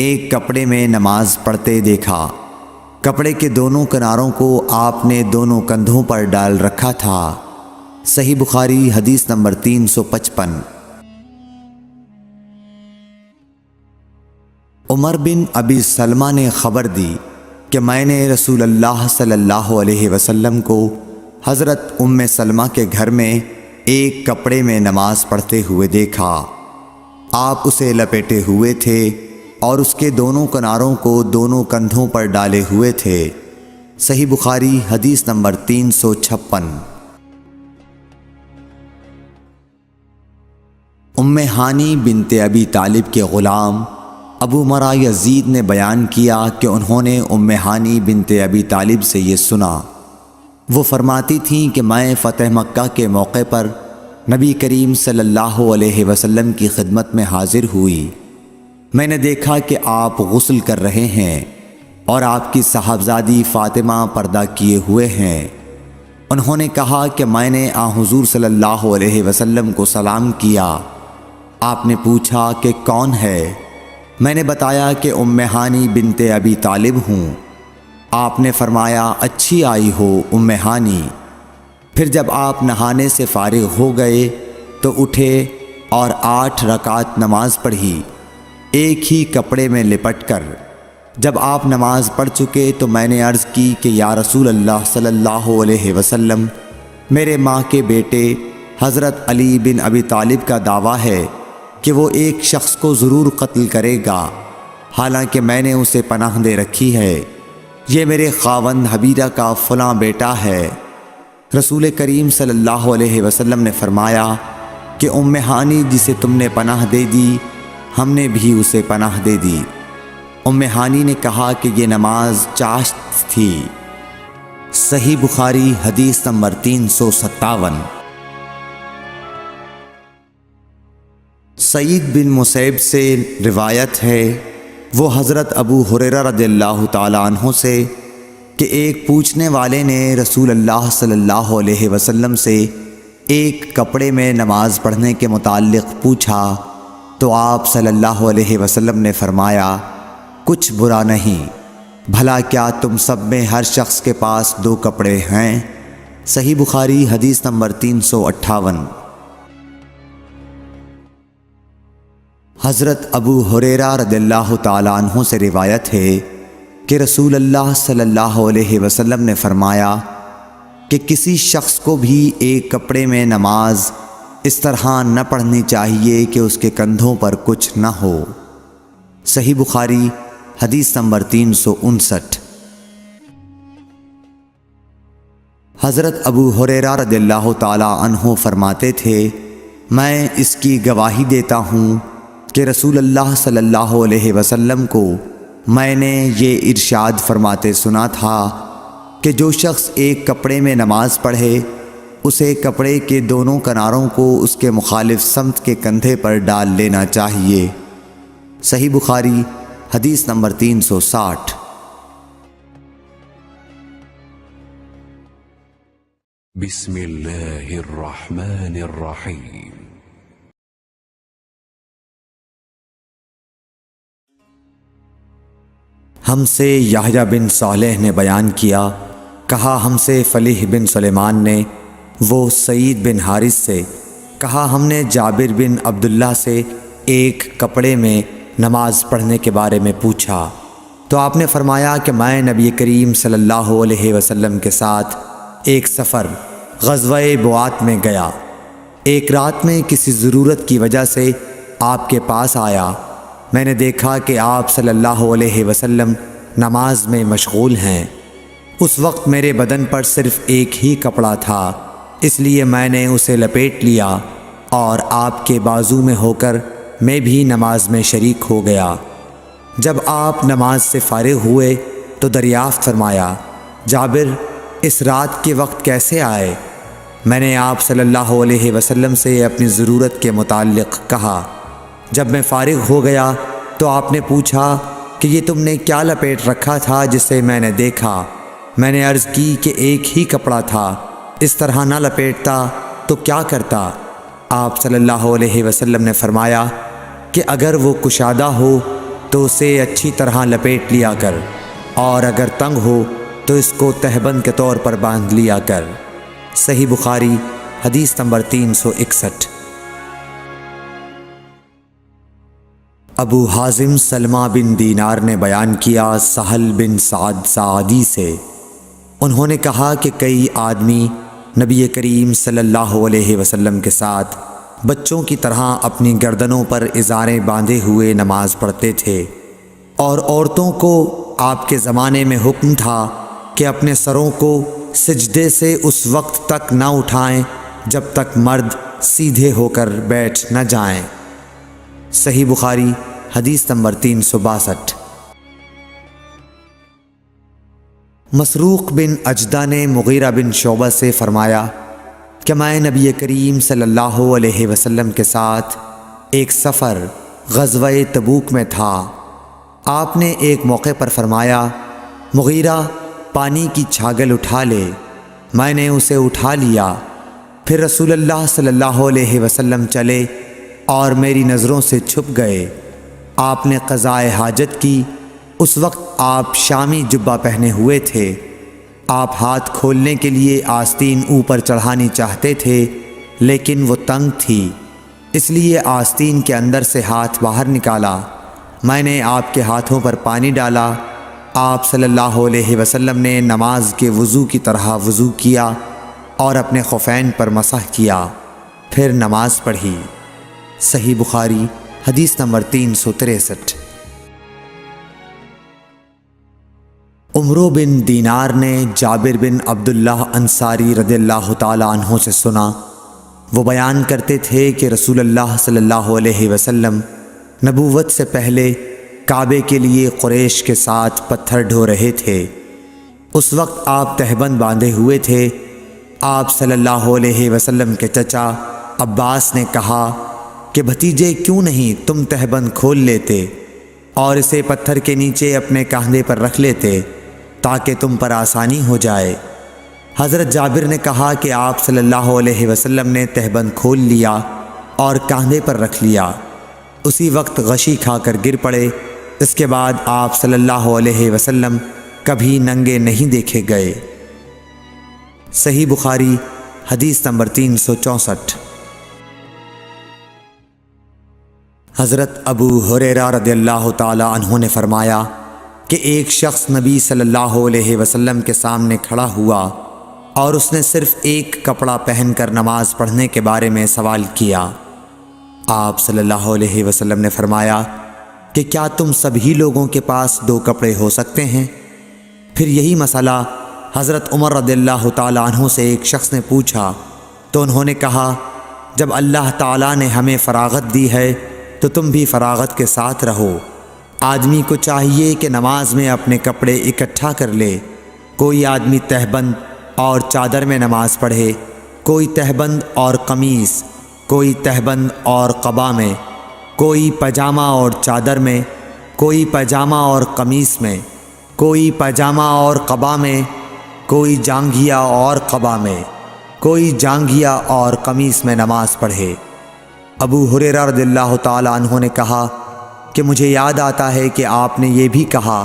ایک کپڑے میں نماز پڑھتے دیکھا۔ کپڑے کے دونوں کناروں کو آپ نے دونوں کندھوں پر ڈال رکھا تھا۔ صحیح بخاری حدیث نمبر 355۔ عمر بن ابی سلمہ نے خبر دی کہ میں نے رسول اللہ صلی اللہ علیہ وسلم کو حضرت ام سلمہ کے گھر میں ایک کپڑے میں نماز پڑھتے ہوئے دیکھا۔ آپ اسے لپیٹے ہوئے تھے اور اس کے دونوں کناروں کو دونوں کندھوں پر ڈالے ہوئے تھے۔ صحیح بخاری حدیث نمبر 356۔ ام ہانی بنت ابی طالب کے غلام ابو مرہ یزید نے بیان کیا کہ انہوں نے ام ہانی بنت ابی طالب سے یہ سنا۔ وہ فرماتی تھیں کہ میں فتح مکہ کے موقع پر نبی کریم صلی اللہ علیہ وسلم کی خدمت میں حاضر ہوئی۔ میں نے دیکھا کہ آپ غسل کر رہے ہیں اور آپ کی صاحبزادی فاطمہ پردہ کیے ہوئے ہیں۔ انہوں نے کہا کہ میں نے حضور صلی اللہ علیہ وسلم کو سلام کیا۔ آپ نے پوچھا کہ کون ہے؟ میں نے بتایا کہ ام ہانی بنت ابی طالب ہوں۔ آپ نے فرمایا اچھی آئی ہو ام ہانی۔ پھر جب آپ نہانے سے فارغ ہو گئے تو اٹھے اور 8 رکعت نماز پڑھی، ایک ہی کپڑے میں لپٹ کر۔ جب آپ نماز پڑھ چکے تو میں نے عرض کی کہ یا رسول اللہ صلی اللہ علیہ وسلم، میرے ماں کے بیٹے حضرت علی بن ابی طالب کا دعویٰ ہے کہ وہ ایک شخص کو ضرور قتل کرے گا، حالانکہ میں نے اسے پناہ دے رکھی ہے۔ یہ میرے خاوند حبیرہ کا فلاں بیٹا ہے۔ رسول کریم صلی اللہ علیہ وسلم نے فرمایا کہ ام ہانی جسے تم نے پناہ دے دی، ہم نے بھی اسے پناہ دے دی۔ ام ہانی نے کہا کہ یہ نماز چاشت تھی۔ صحیح بخاری حدیث نمبر 357۔ سعید بن مسیب سے روایت ہے، وہ حضرت ابو ہریرہ رضی اللہ تعالی عنہ سے کہ ایک پوچھنے والے نے رسول اللہ صلی اللہ علیہ وسلم سے ایک کپڑے میں نماز پڑھنے کے متعلق پوچھا تو آپ صلی اللہ علیہ وسلم نے فرمایا کچھ برا نہیں، بھلا کیا تم سب میں ہر شخص کے پاس 2 کپڑے ہیں؟ صحیح بخاری حدیث نمبر 358۔ حضرت ابو ہریرہ رضی اللہ تعالی عنہ سے روایت ہے کہ رسول اللہ صلی اللہ علیہ وسلم نے فرمایا کہ کسی شخص کو بھی ایک کپڑے میں نماز اس طرح نہ پڑھنی چاہیے کہ اس کے کندھوں پر کچھ نہ ہو۔ صحیح بخاری حدیث نمبر 359۔ حضرت ابو ہریرہ رضی اللہ تعالی عنہ فرماتے تھے، میں اس کی گواہی دیتا ہوں کہ رسول اللہ صلی اللہ علیہ وسلم کو میں نے یہ ارشاد فرماتے سنا تھا کہ جو شخص ایک کپڑے میں نماز پڑھے اسے کپڑے کے دونوں کناروں کو اس کے مخالف سمت کے کندھے پر ڈال لینا چاہیے۔ صحیح بخاری حدیث نمبر 360۔ بسم الله الرحمن الرحيم ہم سے یحییٰ بن صالح نے بیان کیا، کہا ہم سے فلیح بن سلیمان نے، وہ سعید بن حارث سے، کہا ہم نے جابر بن عبداللہ سے ایک کپڑے میں نماز پڑھنے کے بارے میں پوچھا تو آپ نے فرمایا کہ میں نبی کریم صلی اللہ علیہ وسلم کے ساتھ ایک سفر غزوہ بوات میں گیا، ایک رات میں کسی ضرورت کی وجہ سے آپ کے پاس آیا، میں نے دیکھا کہ آپ صلی اللہ علیہ وسلم نماز میں مشغول ہیں۔ اس وقت میرے بدن پر صرف ایک ہی کپڑا تھا، اس لیے میں نے اسے لپیٹ لیا اور آپ کے بازو میں ہو کر میں بھی نماز میں شریک ہو گیا۔ جب آپ نماز سے فارغ ہوئے تو دریافت فرمایا، جابر اس رات کے وقت کیسے آئے؟ میں نے آپ صلی اللہ علیہ وسلم سے اپنی ضرورت کے متعلق کہا۔ جب میں فارغ ہو گیا تو آپ نے پوچھا کہ یہ تم نے کیا لپیٹ رکھا تھا جسے میں نے دیکھا؟ میں نے عرض کی کہ ایک ہی کپڑا تھا، اس طرح نہ لپیٹتا تو کیا کرتا؟ آپ صلی اللہ علیہ وسلم نے فرمایا کہ اگر وہ کشادہ ہو تو اسے اچھی طرح لپیٹ لیا کر، اور اگر تنگ ہو تو اس کو تہبند کے طور پر باندھ لیا کر۔ صحیح بخاری حدیث نمبر 361۔ ابو حازم سلمہ بن دینار نے بیان کیا سہل بن سعد سعدی سے، انہوں نے کہا کہ کئی آدمی نبی کریم صلی اللہ علیہ وسلم کے ساتھ بچوں کی طرح اپنی گردنوں پر ازاریں باندھے ہوئے نماز پڑھتے تھے، اور عورتوں کو آپ کے زمانے میں حکم تھا کہ اپنے سروں کو سجدے سے اس وقت تک نہ اٹھائیں جب تک مرد سیدھے ہو کر بیٹھ نہ جائیں۔ صحیح بخاری حدیث نمبر 362۔ مسروق بن اجدہ نے مغیرہ بن شعبہ سے فرمایا کہ میں نبی کریم صلی اللہ علیہ وسلم کے ساتھ ایک سفر غزوہ تبوک میں تھا، آپ نے ایک موقع پر فرمایا، مغیرہ پانی کی چھاگل اٹھا لے، میں نے اسے اٹھا لیا، پھر رسول اللہ صلی اللہ علیہ وسلم چلے اور میری نظروں سے چھپ گئے، آپ نے قضائے حاجت کی، اس وقت آپ شامی جبہ پہنے ہوئے تھے، آپ ہاتھ کھولنے کے لیے آستین اوپر چڑھانی چاہتے تھے لیکن وہ تنگ تھی، اس لیے آستین کے اندر سے ہاتھ باہر نکالا، میں نے آپ کے ہاتھوں پر پانی ڈالا، آپ صلی اللہ علیہ وسلم نے نماز کے وضو کی طرح وضو کیا اور اپنے خفین پر مسح کیا، پھر نماز پڑھی۔ صحیح بخاری حدیث نمبر 363۔ عمرو بن دینار نے جابر بن عبداللہ انصاری رضی اللہ تعالی عنہ سے سنا، وہ بیان کرتے تھے کہ رسول اللہ صلی اللہ علیہ وسلم نبوت سے پہلے کعبے کے لیے قریش کے ساتھ پتھر ڈھو رہے تھے، اس وقت آپ تہبند باندھے ہوئے تھے، آپ صلی اللہ علیہ وسلم کے چچا عباس نے کہا کہ بھتیجے کیوں نہیں تم تہبند کھول لیتے اور اسے پتھر کے نیچے اپنے کاندھے پر رکھ لیتے تاکہ تم پر آسانی ہو جائے۔ حضرت جابر نے کہا کہ آپ صلی اللہ علیہ وسلم نے تہبند کھول لیا اور کاندھے پر رکھ لیا، اسی وقت غشی کھا کر گر پڑے، اس کے بعد آپ صلی اللہ علیہ وسلم کبھی ننگے نہیں دیکھے گئے۔ صحیح بخاری حدیث نمبر 364۔ حضرت ابو ہریرہ رضی اللہ تعالی عنہ نے فرمایا کہ ایک شخص نبی صلی اللہ علیہ وسلم کے سامنے کھڑا ہوا اور اس نے صرف ایک کپڑا پہن کر نماز پڑھنے کے بارے میں سوال کیا۔ آپ صلی اللہ علیہ وسلم نے فرمایا کہ کیا تم سبھی لوگوں کے پاس 2 کپڑے ہو سکتے ہیں؟ پھر یہی مسئلہ حضرت عمر رضی اللہ تعالیٰ عنہ سے ایک شخص نے پوچھا تو انہوں نے کہا، جب اللہ تعالیٰ نے ہمیں فراغت دی ہے تو تم بھی فراغت کے ساتھ رہو۔ آدمی کو چاہیے کہ نماز میں اپنے کپڑے اکٹھا کر لے، کوئی آدمی تہبند اور چادر میں نماز پڑھے، کوئی تہبند اور قمیص، کوئی تہبند اور قبا میں، کوئی پاجامہ اور چادر میں، کوئی پاجامہ اور قمیص میں، کوئی پاجامہ اور قبا میں، کوئی جانگھیا اور قبا میں، کوئی جانگھیا اور قمیص میں نماز پڑھے۔ ابو ہریرہ رضی اللہ تعالی عنہ نے کہا کہ مجھے یاد آتا ہے کہ آپ نے یہ بھی کہا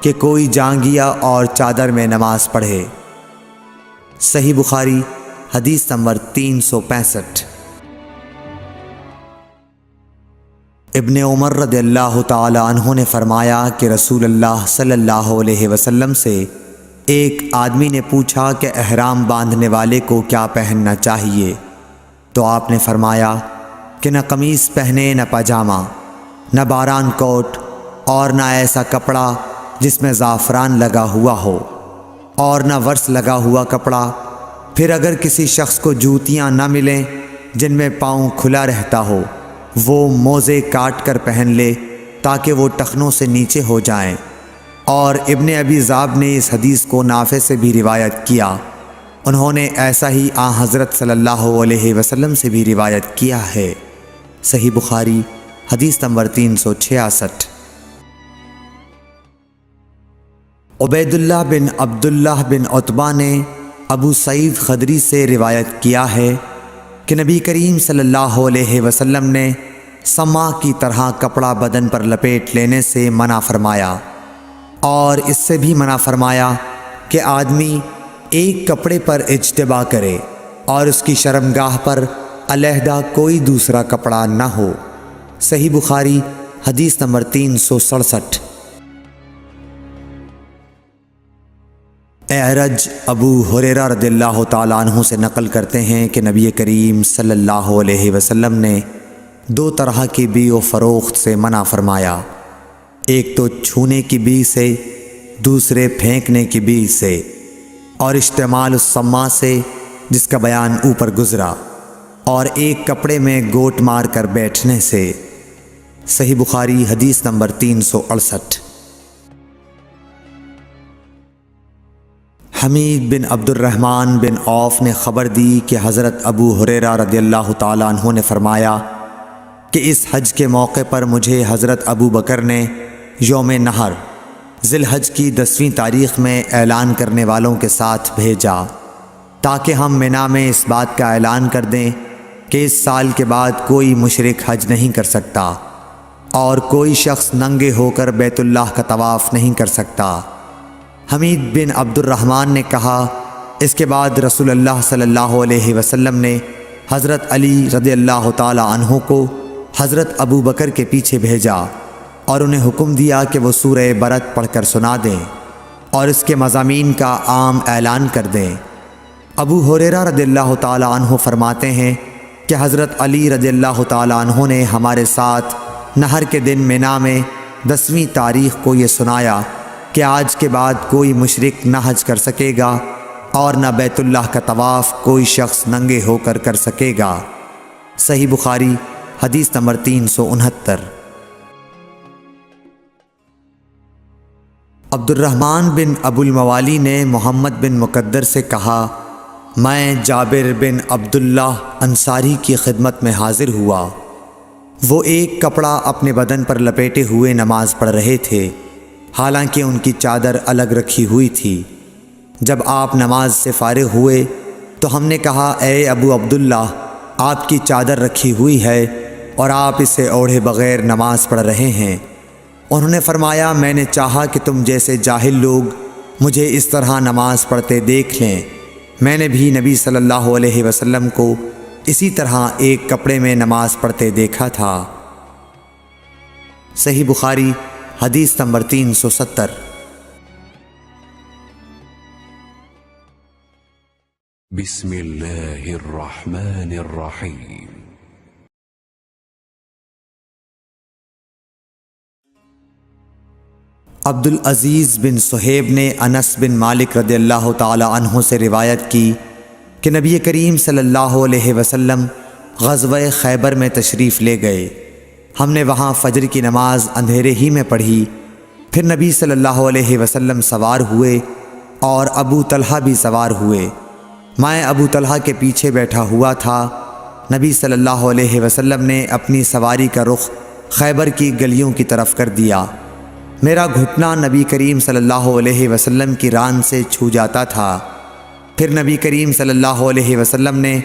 کہ کوئی جانگھیا اور چادر میں نماز پڑھے۔ صحیح بخاری حدیث نمبر 365۔ ابن عمر رضی اللہ تعالی عنہ نے فرمایا کہ رسول اللہ صلی اللہ علیہ وسلم سے ایک آدمی نے پوچھا کہ احرام باندھنے والے کو کیا پہننا چاہیے، تو آپ نے فرمایا کہ نہ قمیص پہنے نہ پاجامہ، نہ باران کوٹ، اور نہ ایسا کپڑا جس میں زعفران لگا ہوا ہو، اور نہ ورس لگا ہوا کپڑا۔ پھر اگر کسی شخص کو جوتیاں نہ ملیں جن میں پاؤں کھلا رہتا ہو، وہ موزے کاٹ کر پہن لے تاکہ وہ ٹخنوں سے نیچے ہو جائیں۔ اور ابن ابی ذئب نے اس حدیث کو نافع سے بھی روایت کیا، انہوں نے ایسا ہی حضرت صلی اللہ علیہ وسلم سے بھی روایت کیا ہے۔ صحیح بخاری حدیث نمبر 366۔ عبید اللہ بن عبداللہ بن عتبہ نے ابو سعید خدری سے روایت کیا ہے کہ نبی کریم صلی اللہ علیہ وسلم نے سما کی طرح کپڑا بدن پر لپیٹ لینے سے منع فرمایا، اور اس سے بھی منع فرمایا کہ آدمی ایک کپڑے پر اجتباء کرے اور اس کی شرمگاہ پر علیحدہ کوئی دوسرا کپڑا نہ ہو۔ صحیح بخاری حدیث نمبر 367۔ اعرج ابو ہریرہ رضی اللہ تعالیٰ عنہ سے نقل کرتے ہیں کہ نبی کریم صلی اللہ علیہ وسلم نے 2 طرح کی بیع و فروخت سے منع فرمایا، ایک تو چھونے کی بیع سے، دوسرے پھینکنے کی بیع سے، اور اشتعمال السما سے جس کا بیان اوپر گزرا، اور ایک کپڑے میں گوٹ مار کر بیٹھنے سے۔ صحیح بخاری حدیث نمبر 368۔ حمید بن عبد الرحمن بن عوف نے خبر دی کہ حضرت ابو ہریرہ رضی اللہ تعالیٰ عنہ نے فرمایا کہ اس حج کے موقع پر مجھے حضرت ابو بکر نے یوم نحر ذی الحج کی 10ویں تاریخ میں اعلان کرنے والوں کے ساتھ بھیجا تاکہ ہم منا میں اس بات کا اعلان کر دیں کہ اس سال کے بعد کوئی مشرک حج نہیں کر سکتا اور کوئی شخص ننگے ہو کر بیت اللہ کا طواف نہیں کر سکتا۔ حمید بن عبد الرحمن نے کہا اس کے بعد رسول اللہ صلی اللہ علیہ وسلم نے حضرت علی رضی اللہ تعالی عنہ کو حضرت ابو بکر کے پیچھے بھیجا اور انہیں حکم دیا کہ وہ سورہ برت پڑھ کر سنا دیں اور اس کے مضامین کا عام اعلان کر دیں۔ ابو ہریرہ رضی اللہ تعالی عنہ فرماتے ہیں کہ حضرت علی رضی اللہ تعالی عنہ نے ہمارے ساتھ نہر کے دن منا میں 10ویں تاریخ کو یہ سنایا کہ آج کے بعد کوئی مشرک نہ حج کر سکے گا اور نہ بیت اللہ کا طواف کوئی شخص ننگے ہو کر کر سکے گا۔ صحیح بخاری حدیث نمبر 369۔ عبد الرحمن بن ابو الموالی نے محمد بن مقدر سے کہا میں جابر بن عبداللہ انصاری کی خدمت میں حاضر ہوا، وہ ایک کپڑا اپنے بدن پر لپیٹے ہوئے نماز پڑھ رہے تھے، حالانکہ ان کی چادر الگ رکھی ہوئی تھی۔ جب آپ نماز سے فارغ ہوئے تو ہم نے کہا اے ابو عبداللہ، آپ کی چادر رکھی ہوئی ہے اور آپ اسے اوڑھے بغیر نماز پڑھ رہے ہیں۔ انہوں نے فرمایا میں نے چاہا کہ تم جیسے جاہل لوگ مجھے اس طرح نماز پڑھتے دیکھ لیں، میں نے بھی نبی صلی اللہ علیہ وسلم کو اسی طرح ایک کپڑے میں نماز پڑھتے دیکھا تھا۔ صحیح بخاری حدیث نمبر 370۔ بسم اللہ الرحمن الرحیم۔ عبد العزیز بن صہیب نے انس بن مالک رضی اللہ تعالی عنہ سے روایت کی کہ نبی کریم صلی اللہ علیہ وسلم غزوہ خیبر میں تشریف لے گئے، ہم نے وہاں فجر کی نماز اندھیرے ہی میں پڑھی، پھر نبی صلی اللہ علیہ وسلم سوار ہوئے اور ابو طلحہ بھی سوار ہوئے، میں ابو طلحہ کے پیچھے بیٹھا ہوا تھا۔ نبی صلی اللہ علیہ وسلم نے اپنی سواری کا رخ خیبر کی گلیوں کی طرف کر دیا، میرا گھٹنا نبی کریم صلی اللہ علیہ وسلم کی ران سے چھو جاتا تھا پھر نبی کریم صلی اللہ علیہ وسلم نے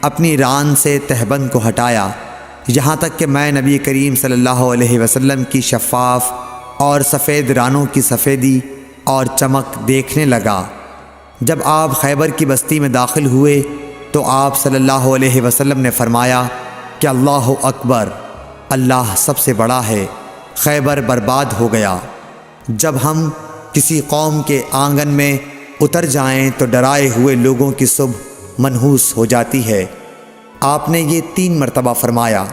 اپنی ران سے تہبند کو ہٹایا، یہاں تک کہ میں نبی کریم صلی اللہ علیہ وسلم کی شفاف اور سفید رانوں کی سفیدی اور چمک دیکھنے لگا۔ جب آپ خیبر کی بستی میں داخل ہوئے تو آپ صلی اللہ علیہ وسلم نے فرمایا کہ اللہ اکبر، اللہ سب سے بڑا ہے، خیبر برباد ہو گیا۔ جب ہم کسی قوم کے آنگن میں اتر جائیں تو ڈرائے ہوئے لوگوں کی صبح منحوس ہو جاتی ہے۔ آپ نے یہ 3 مرتبہ فرمایا۔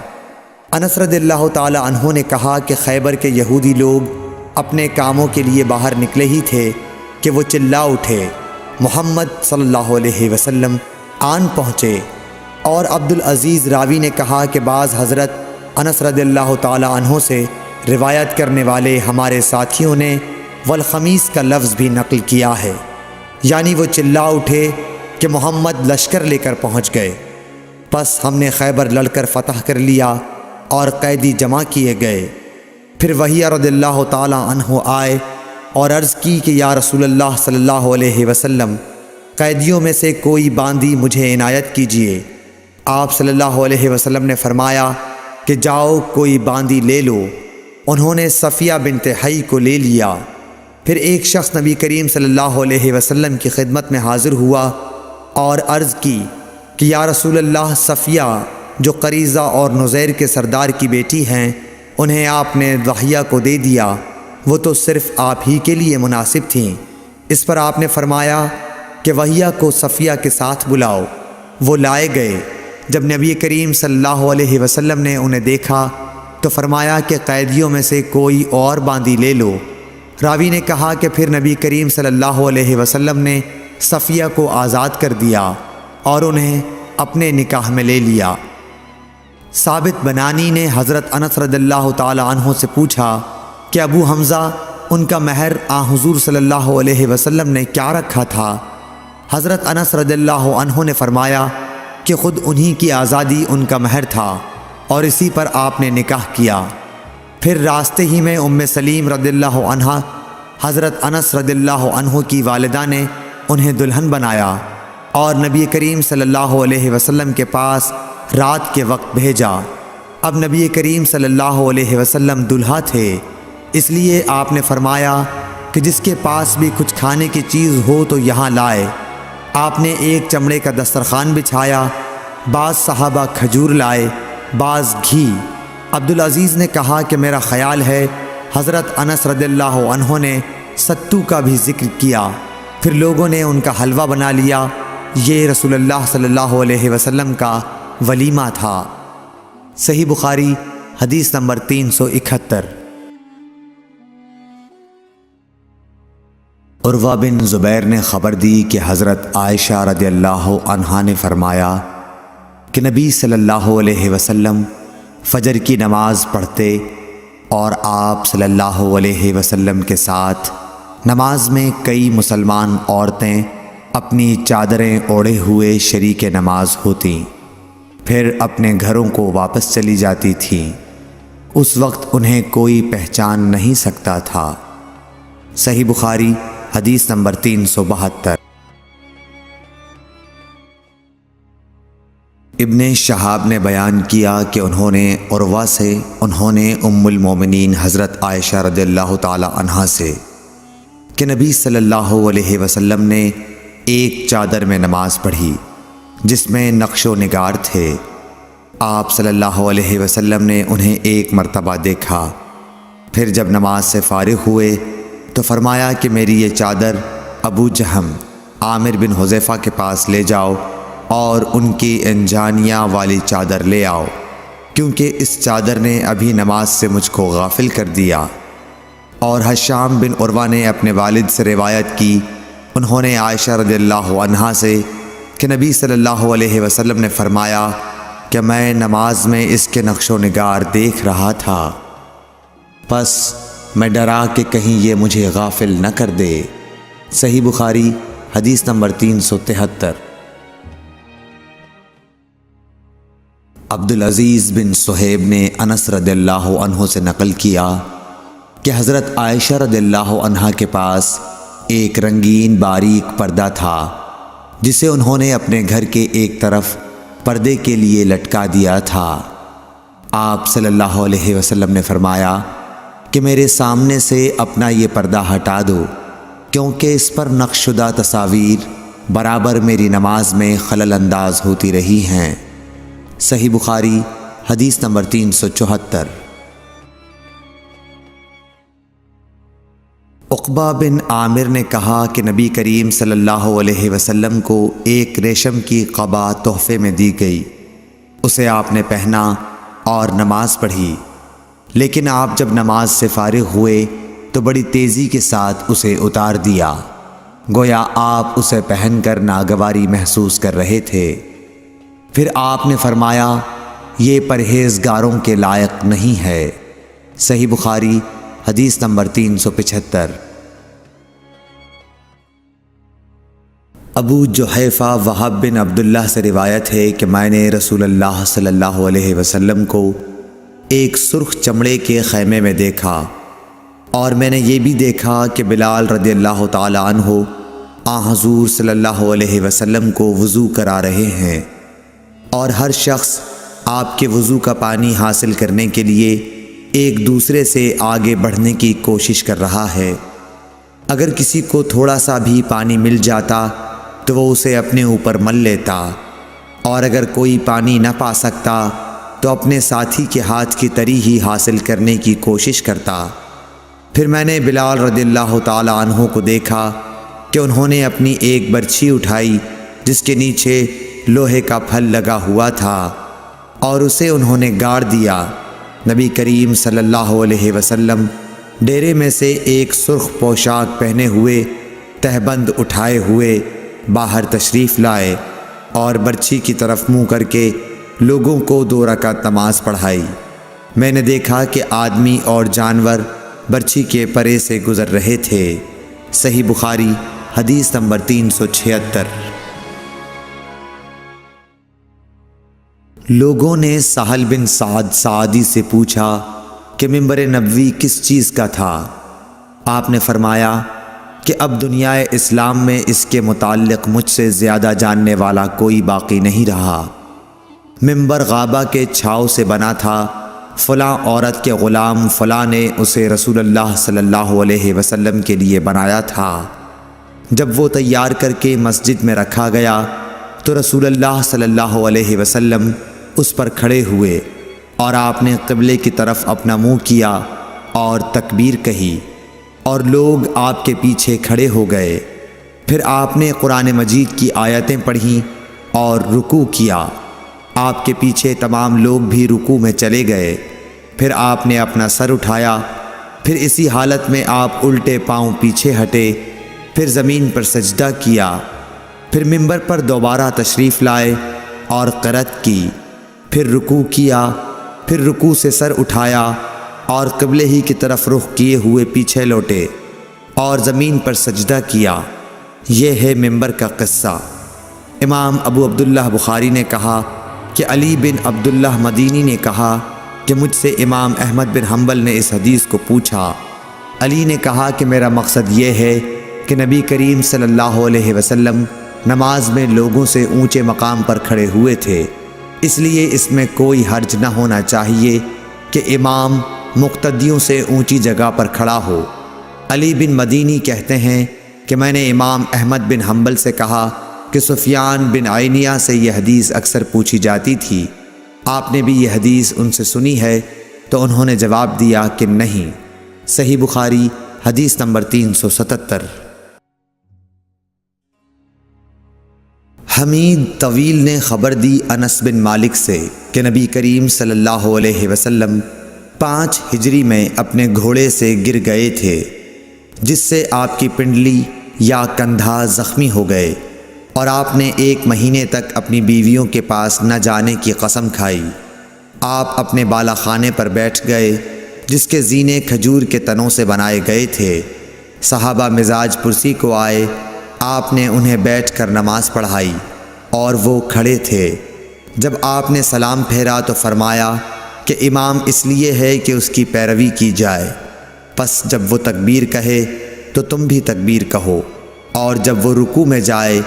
انس رضی اللہ تعالی عنہ نے کہا کہ خیبر کے یہودی لوگ اپنے کاموں کے لیے باہر نکلے ہی تھے کہ وہ چلا اٹھے، محمد صلی اللہ علیہ وسلم آن پہنچے۔ اور عبدالعزیز راوی نے کہا کہ بعض حضرت انس رضی اللہ تعالی عنہ سے روایت کرنے والے ہمارے ساتھیوں نے والخمیس کا لفظ بھی نقل کیا ہے، یعنی وہ چلا اٹھے کہ محمد لشکر لے کر پہنچ گئے۔ پس ہم نے خیبر لڑ کر فتح کر لیا اور قیدی جمع کیے گئے۔ پھر وحیہ رضی اللہ تعالی عنہ آئے اور عرض کی کہ یا رسول اللہ صلی اللہ علیہ وسلم، قیدیوں میں سے کوئی باندی مجھے عنایت کیجیے۔ آپ صلی اللہ علیہ وسلم نے فرمایا کہ جاؤ کوئی باندی لے لو۔ انہوں نے صفیہ بنت حی کو لے لیا۔ پھر ایک شخص نبی کریم صلی اللہ علیہ وسلم کی خدمت میں حاضر ہوا اور عرض کی کہ یا رسول اللہ، صفیہ جو قریظہ اور نزیر کے سردار کی بیٹی ہیں، انہیں آپ نے ضحیہ کو دے دیا، وہ تو صرف آپ ہی کے لیے مناسب تھیں۔ اس پر آپ نے فرمایا کہ وحیہ کو صفیہ کے ساتھ بلاؤ۔ وہ لائے گئے۔ جب نبی کریم صلی اللہ علیہ وسلم نے انہیں دیکھا تو فرمایا کہ قیدیوں میں سے کوئی اور باندی لے لو۔ راوی نے کہا کہ پھر نبی کریم صلی اللہ علیہ وسلم نے صفیہ کو آزاد کر دیا اور انہیں اپنے نکاح میں لے لیا۔ ثابت بنانی نے حضرت انس رضی اللہ تعالی عنہ سے پوچھا کہ ابو حمزہ، ان کا مہر حضور صلی اللہ علیہ وسلم نے کیا رکھا تھا؟ حضرت انس رضی اللہ عنہ نے فرمایا کہ خود انہی کی آزادی ان کا مہر تھا اور اسی پر آپ نے نکاح کیا۔ پھر راستے ہی میں ام سلیم رضی اللہ عنہ حضرت انس رضی اللہ عنہ کی والدہ نے انہیں دلہن بنایا اور نبی کریم صلی اللہ علیہ وسلم کے پاس رات کے وقت بھیجا۔ اب نبی کریم صلی اللہ علیہ وسلم دلہا تھے، اس لیے آپ نے فرمایا کہ جس کے پاس بھی کچھ کھانے کی چیز ہو تو یہاں لائے۔ آپ نے ایک چمڑے کا دسترخوان بچھایا، بعض صحابہ کھجور لائے، بعض گھی۔ عبدالعزیز نے کہا کہ میرا خیال ہے حضرت انس رضی اللہ عنہ نے ستو کا بھی ذکر کیا۔ پھر لوگوں نے ان کا حلوہ بنا لیا۔ یہ رسول اللہ صلی اللہ علیہ وسلم کا ولیمہ تھا۔ صحیح بخاری حدیث نمبر 371۔ عروہ بن زبیر نے خبر دی کہ حضرت عائشہ رضی اللہ عنہا نے فرمایا کہ نبی صلی اللہ علیہ وسلم فجر کی نماز پڑھتے اور آپ صلی اللہ علیہ وسلم کے ساتھ نماز میں کئی مسلمان عورتیں اپنی چادریں اوڑھے ہوئے شریک نماز ہوتیں، پھر اپنے گھروں کو واپس چلی جاتی تھیں۔ اس وقت انہیں کوئی پہچان نہیں سکتا تھا۔ صحیح بخاری حدیث نمبر 372۔ ابن شہاب نے بیان کیا کہ انہوں نے عروہ سے ام المومنین حضرت عائشہ رضی اللہ تعالی عنہا سے کہ نبی صلی اللہ علیہ وسلم نے ایک چادر میں نماز پڑھی جس میں نقش و نگار تھے۔ آپ صلی اللہ علیہ وسلم نے انہیں ایک مرتبہ دیکھا، پھر جب نماز سے فارغ ہوئے تو فرمایا کہ میری یہ چادر ابو جہم عامر بن حذیفہ کے پاس لے جاؤ اور ان کی انجانیہ والی چادر لے آؤ، کیونکہ اس چادر نے ابھی نماز سے مجھ کو غافل کر دیا۔ اور حشام بن عروہ نے اپنے والد سے روایت کی، انہوں نے عائشہ رضی اللہ عنہا سے کہ نبی صلی اللہ علیہ وسلم نے فرمایا کہ میں نماز میں اس کے نقش و نگار دیکھ رہا تھا، پس میں ڈرا کہ کہیں یہ مجھے غافل نہ کر دے۔ صحیح بخاری حدیث نمبر 373۔ عبدالعزیز بن صہیب نے انس رضی اللہ عنہ سے نقل کیا کہ حضرت عائشہ رضی اللہ عنہا کے پاس ایک رنگین باریک پردہ تھا، جسے انہوں نے اپنے گھر کے ایک طرف پردے کے لیے لٹکا دیا تھا۔ آپ صلی اللہ علیہ وسلم نے فرمایا کہ میرے سامنے سے اپنا یہ پردہ ہٹا دو، کیونکہ اس پر نقش شدہ تصاویر برابر میری نماز میں خلل انداز ہوتی رہی ہیں۔ صحیح بخاری حدیث نمبر 374۔ عقبہ بن عامر نے کہا کہ نبی کریم صلی اللہ علیہ وسلم کو ایک ریشم کی قبا تحفے میں دی گئی۔ اسے آپ نے پہنا اور نماز پڑھی، لیکن آپ جب نماز سے فارغ ہوئے تو بڑی تیزی کے ساتھ اسے اتار دیا، گویا آپ اسے پہن کر ناگواری محسوس کر رہے تھے۔ پھر آپ نے فرمایا یہ پرہیزگاروں کے لائق نہیں ہے۔ صحیح بخاری حدیث نمبر 375۔ ابو جحیفہ وہب بن عبداللہ سے روایت ہے کہ میں نے رسول اللہ صلی اللہ علیہ وسلم کو ایک سرخ چمڑے کے خیمے میں دیکھا، اور میں نے یہ بھی دیکھا کہ بلال رضی اللہ تعالی عنہ حضور صلی اللہ علیہ وسلم کو وضو کرا رہے ہیں، اور ہر شخص آپ کے وضو کا پانی حاصل کرنے کے لیے ایک دوسرے سے آگے بڑھنے کی کوشش کر رہا ہے۔ اگر کسی کو تھوڑا سا بھی پانی مل جاتا تو وہ اسے اپنے اوپر مل لیتا، اور اگر کوئی پانی نہ پا سکتا تو اپنے ساتھی کے ہاتھ کی تری ہی حاصل کرنے کی کوشش کرتا۔ پھر میں نے بلال رضی اللہ تعالی عنہ کو دیکھا کہ انہوں نے اپنی ایک برچھی اٹھائی جس کے نیچے لوہے کا پھل لگا ہوا تھا، اور اسے انہوں نے گاڑ دیا۔ نبی کریم صلی اللہ علیہ وسلم ڈیرے میں سے ایک سرخ پوشاک پہنے ہوئے تہبند اٹھائے ہوئے باہر تشریف لائے اور برچھی کی طرف منہ کر کے لوگوں کو 2 رکعت نماز پڑھائی۔ میں نے دیکھا کہ آدمی اور جانور برچھی کے پرے سے گزر رہے تھے۔ صحیح بخاری حدیث نمبر 376۔ لوگوں نے سہل بن سعد سعدی سے پوچھا کہ منبر نبوی کس چیز کا تھا؟ آپ نے فرمایا کہ اب دنیا اسلام میں اس کے متعلق مجھ سے زیادہ جاننے والا کوئی باقی نہیں رہا۔ منبر غابہ کے چھاؤ سے بنا تھا، فلاں عورت کے غلام فلاں نے اسے رسول اللہ صلی اللہ علیہ وسلم کے لیے بنایا تھا۔ جب وہ تیار کر کے مسجد میں رکھا گیا تو رسول اللہ صلی اللہ علیہ وسلم اس پر کھڑے ہوئے، اور آپ نے قبلے کی طرف اپنا منہ کیا اور تکبیر کہی، اور لوگ آپ کے پیچھے کھڑے ہو گئے۔ پھر آپ نے قرآن مجید کی آیتیں پڑھیں اور رکوع کیا۔ آپ کے پیچھے تمام لوگ بھی رکوع میں چلے گئے۔ پھر آپ نے اپنا سر اٹھایا، پھر اسی حالت میں آپ الٹے پاؤں پیچھے ہٹے، پھر زمین پر سجدہ کیا، پھر منبر پر دوبارہ تشریف لائے اور قرأت کی، پھر رکوع کیا، پھر رکوع سے سر اٹھایا اور قبلے ہی کی طرف رخ کیے ہوئے پیچھے لوٹے اور زمین پر سجدہ کیا۔ یہ ہے منبر کا قصہ۔ امام ابو عبداللہ بخاری نے کہا کہ علی بن عبداللہ مدینی نے کہا کہ مجھ سے امام احمد بن حنبل نے اس حدیث کو پوچھا۔ علی نے کہا کہ میرا مقصد یہ ہے کہ نبی کریم صلی اللہ علیہ وسلم نماز میں لوگوں سے اونچے مقام پر کھڑے ہوئے تھے، اس لیے اس میں کوئی حرج نہ ہونا چاہیے کہ امام مقتدیوں سے اونچی جگہ پر کھڑا ہو۔ علی بن مدینی کہتے ہیں کہ میں نے امام احمد بن حنبل سے کہا کہ سفیان بن عینیہ سے یہ حدیث اکثر پوچھی جاتی تھی، آپ نے بھی یہ حدیث ان سے سنی ہے؟ تو انہوں نے جواب دیا کہ نہیں۔ صحیح بخاری حدیث نمبر 377۔ حمید طویل نے خبر دی انس بن مالک سے کہ نبی کریم صلی اللہ علیہ وسلم 5 ہجری میں اپنے گھوڑے سے گر گئے تھے، جس سے آپ کی پنڈلی یا کندھا زخمی ہو گئے، اور آپ نے 1 مہینے تک اپنی بیویوں کے پاس نہ جانے کی قسم کھائی۔ آپ اپنے بالا خانے پر بیٹھ گئے جس کے زینے کھجور کے تنوں سے بنائے گئے تھے۔ صحابہ مزاج پرسی کو آئے، آپ نے انہیں بیٹھ کر نماز پڑھائی اور وہ کھڑے تھے۔ جب آپ نے سلام پھیرا تو فرمایا کہ امام اس لیے ہے کہ اس کی پیروی کی جائے، پس جب وہ تکبیر کہے تو تم بھی تکبیر کہو، اور جب وہ رکوع میں جائے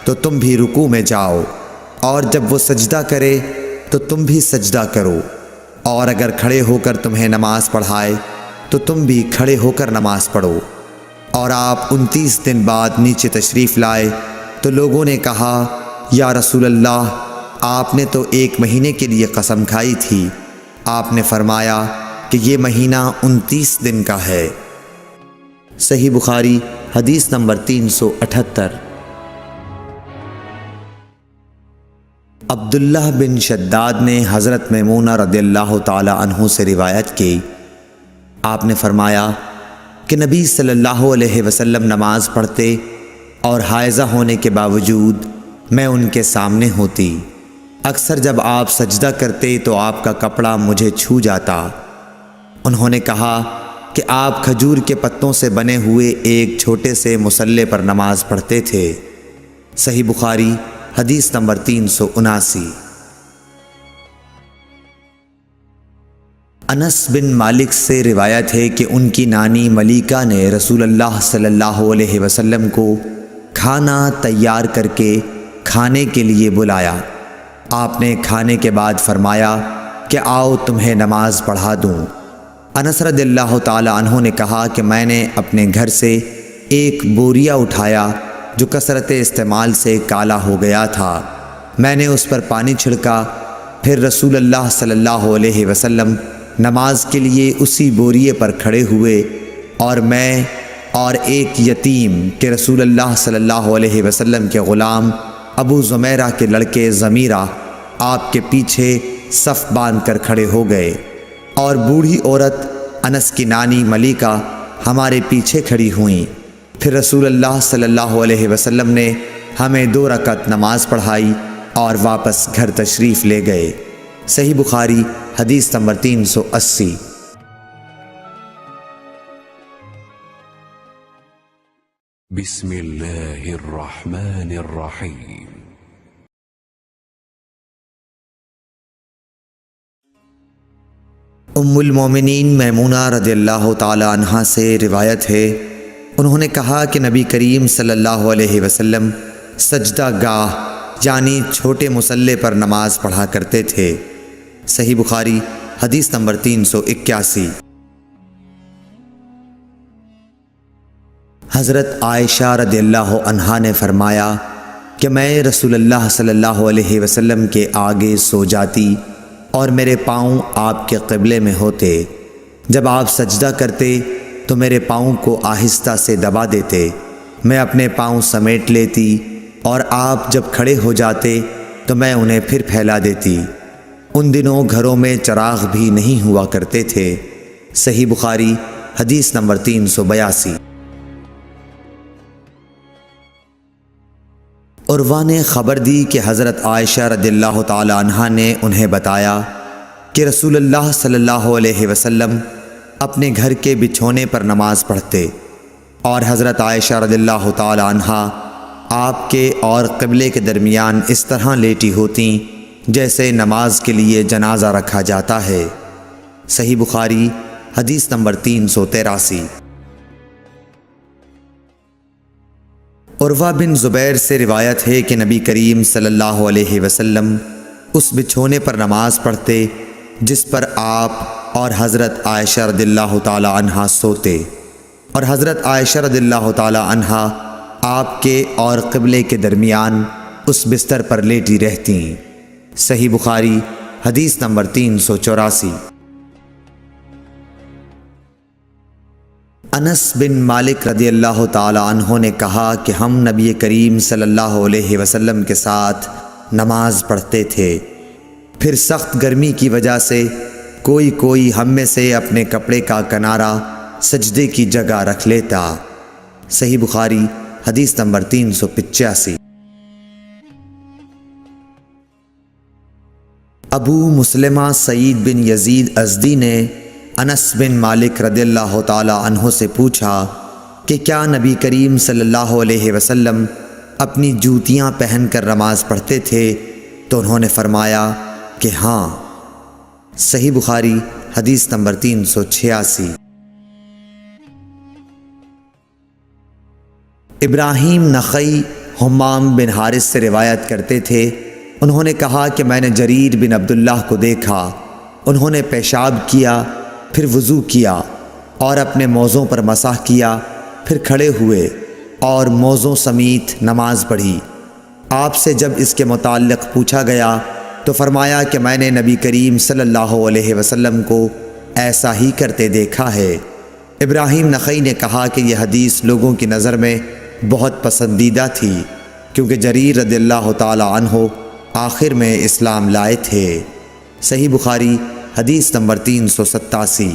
تو تم بھی رکوع میں جاؤ، اور جب وہ سجدہ کرے تو تم بھی سجدہ کرو، اور اگر کھڑے ہو کر تمہیں نماز پڑھائے تو تم بھی کھڑے ہو کر نماز پڑھو۔ اور آپ 29 دن بعد نیچے تشریف لائے تو لوگوں نے کہا، یا رسول اللہ، آپ نے تو 1 مہینے کے لیے قسم کھائی تھی۔ آپ نے فرمایا کہ یہ مہینہ 29 دن کا ہے۔ صحیح بخاری حدیث نمبر 378۔ عبداللہ بن شداد نے حضرت میمونہ رضی اللہ تعالی عنہ سے روایت کی، آپ نے فرمایا کہ نبی صلی اللہ علیہ وسلم نماز پڑھتے اور حائضہ ہونے کے باوجود میں ان کے سامنے ہوتی۔ اکثر جب آپ سجدہ کرتے تو آپ کا کپڑا مجھے چھو جاتا۔ انہوں نے کہا کہ آپ کھجور کے پتوں سے بنے ہوئے ایک چھوٹے سے مصلے پر نماز پڑھتے تھے۔ صحیح بخاری حدیث نمبر 379۔ انس بن مالک سے روایت ہے کہ ان کی نانی ملیکہ نے رسول اللہ صلی اللہ علیہ وسلم کو کھانا تیار کر کے کھانے کے لیے بلایا۔ آپ نے کھانے کے بعد فرمایا کہ آؤ تمہیں نماز پڑھا دوں۔ انس رضی اللہ تعالی عنہ نے کہا کہ میں نے اپنے گھر سے ایک بوریا اٹھایا جو کثرت استعمال سے کالا ہو گیا تھا۔ میں نے اس پر پانی چھڑکا، پھر رسول اللہ صلی اللہ علیہ وسلم نماز کے لیے اسی بوریے پر کھڑے ہوئے، اور میں اور ایک یتیم کہ رسول اللہ صلی اللہ علیہ وسلم کے غلام ابو زمیرہ کے لڑکے ضمیرہ آپ کے پیچھے صف باندھ کر کھڑے ہو گئے، اور بوڑھی عورت انس کی نانی ملیکہ ہمارے پیچھے کھڑی ہوئیں۔ پھر رسول اللہ صلی اللہ علیہ وسلم نے ہمیں 2 رکعت نماز پڑھائی اور واپس گھر تشریف لے گئے۔ صحیح بخاری حدیث نمبر 380۔ بسم اللہ الرحمن الرحیم۔ ام المومنین میمونہ رضی اللہ تعالی عنہا سے روایت ہے، انہوں نے کہا کہ نبی کریم صلی اللہ علیہ وسلم سجدہ گاہ یعنی چھوٹے مصلے پر نماز پڑھا کرتے تھے۔ صحیح بخاری حدیث نمبر 381۔ حضرت عائشہ رضی اللہ عنہا نے فرمایا کہ میں رسول اللہ صلی اللہ علیہ وسلم کے آگے سو جاتی اور میرے پاؤں آپ کے قبلے میں ہوتے۔ جب آپ سجدہ کرتے تو میرے پاؤں کو آہستہ سے دبا دیتے، میں اپنے پاؤں سمیٹ لیتی، اور آپ جب کھڑے ہو جاتے تو میں انہیں پھر پھیلا دیتی۔ ان دنوں گھروں میں چراغ بھی نہیں ہوا کرتے تھے۔ صحیح بخاری حدیث نمبر 382۔ عروہ نے خبر دی کہ حضرت عائشہ رضی اللہ تعالی عنہا نے انہیں بتایا کہ رسول اللہ صلی اللہ علیہ وسلم اپنے گھر کے بچھونے پر نماز پڑھتے، اور حضرت عائشہ رضی اللہ تعالی عنہا آپ کے اور قبلے کے درمیان اس طرح لیٹی ہوتیں جیسے نماز کے لیے جنازہ رکھا جاتا ہے۔ صحیح بخاری حدیث نمبر 383۔ عروہ بن زبیر سے روایت ہے کہ نبی کریم صلی اللہ علیہ وسلم اس بچھونے پر نماز پڑھتے جس پر آپ اور حضرت عائشہ رضی اللہ تعالی عنہا سوتے، اور حضرت عائشہ رضی اللہ تعالی عنہا آپ کے اور قبلے کے درمیان اس بستر پر لیٹی رہتیں۔ صحیح بخاری حدیث نمبر 384۔ انس بن مالک رضی اللہ تعالی عنہ نے کہا کہ ہم نبی کریم صلی اللہ علیہ وسلم کے ساتھ نماز پڑھتے تھے، پھر سخت گرمی کی وجہ سے کوئی ہم میں سے اپنے کپڑے کا کنارہ سجدے کی جگہ رکھ لیتا۔ صحیح بخاری حدیث نمبر 385۔ ابو مسلمہ سعید بن یزید ازدی نے انس بن مالک رضی اللہ تعالی عنہ سے پوچھا کہ کیا نبی کریم صلی اللہ علیہ وسلم اپنی جوتیاں پہن کر نماز پڑھتے تھے؟ تو انہوں نے فرمایا کہ ہاں۔ صحیح بخاری حدیث نمبر 386۔ ابراہیم نخعی حمام بن حارث سے روایت کرتے تھے، انہوں نے کہا کہ میں نے جریر بن عبداللہ کو دیکھا، انہوں نے پیشاب کیا، پھر وضو کیا اور اپنے موزوں پر مسح کیا، پھر کھڑے ہوئے اور موزوں سمیت نماز پڑھی۔ آپ سے جب اس کے متعلق پوچھا گیا تو فرمایا کہ میں نے نبی کریم صلی اللہ علیہ وسلم کو ایسا ہی کرتے دیکھا ہے۔ ابراہیم نخعی نے کہا کہ یہ حدیث لوگوں کی نظر میں بہت پسندیدہ تھی، کیونکہ جریر رضی اللہ تعالی عنہ آخر میں اسلام لائے تھے۔ صحیح بخاری حدیث نمبر 387۔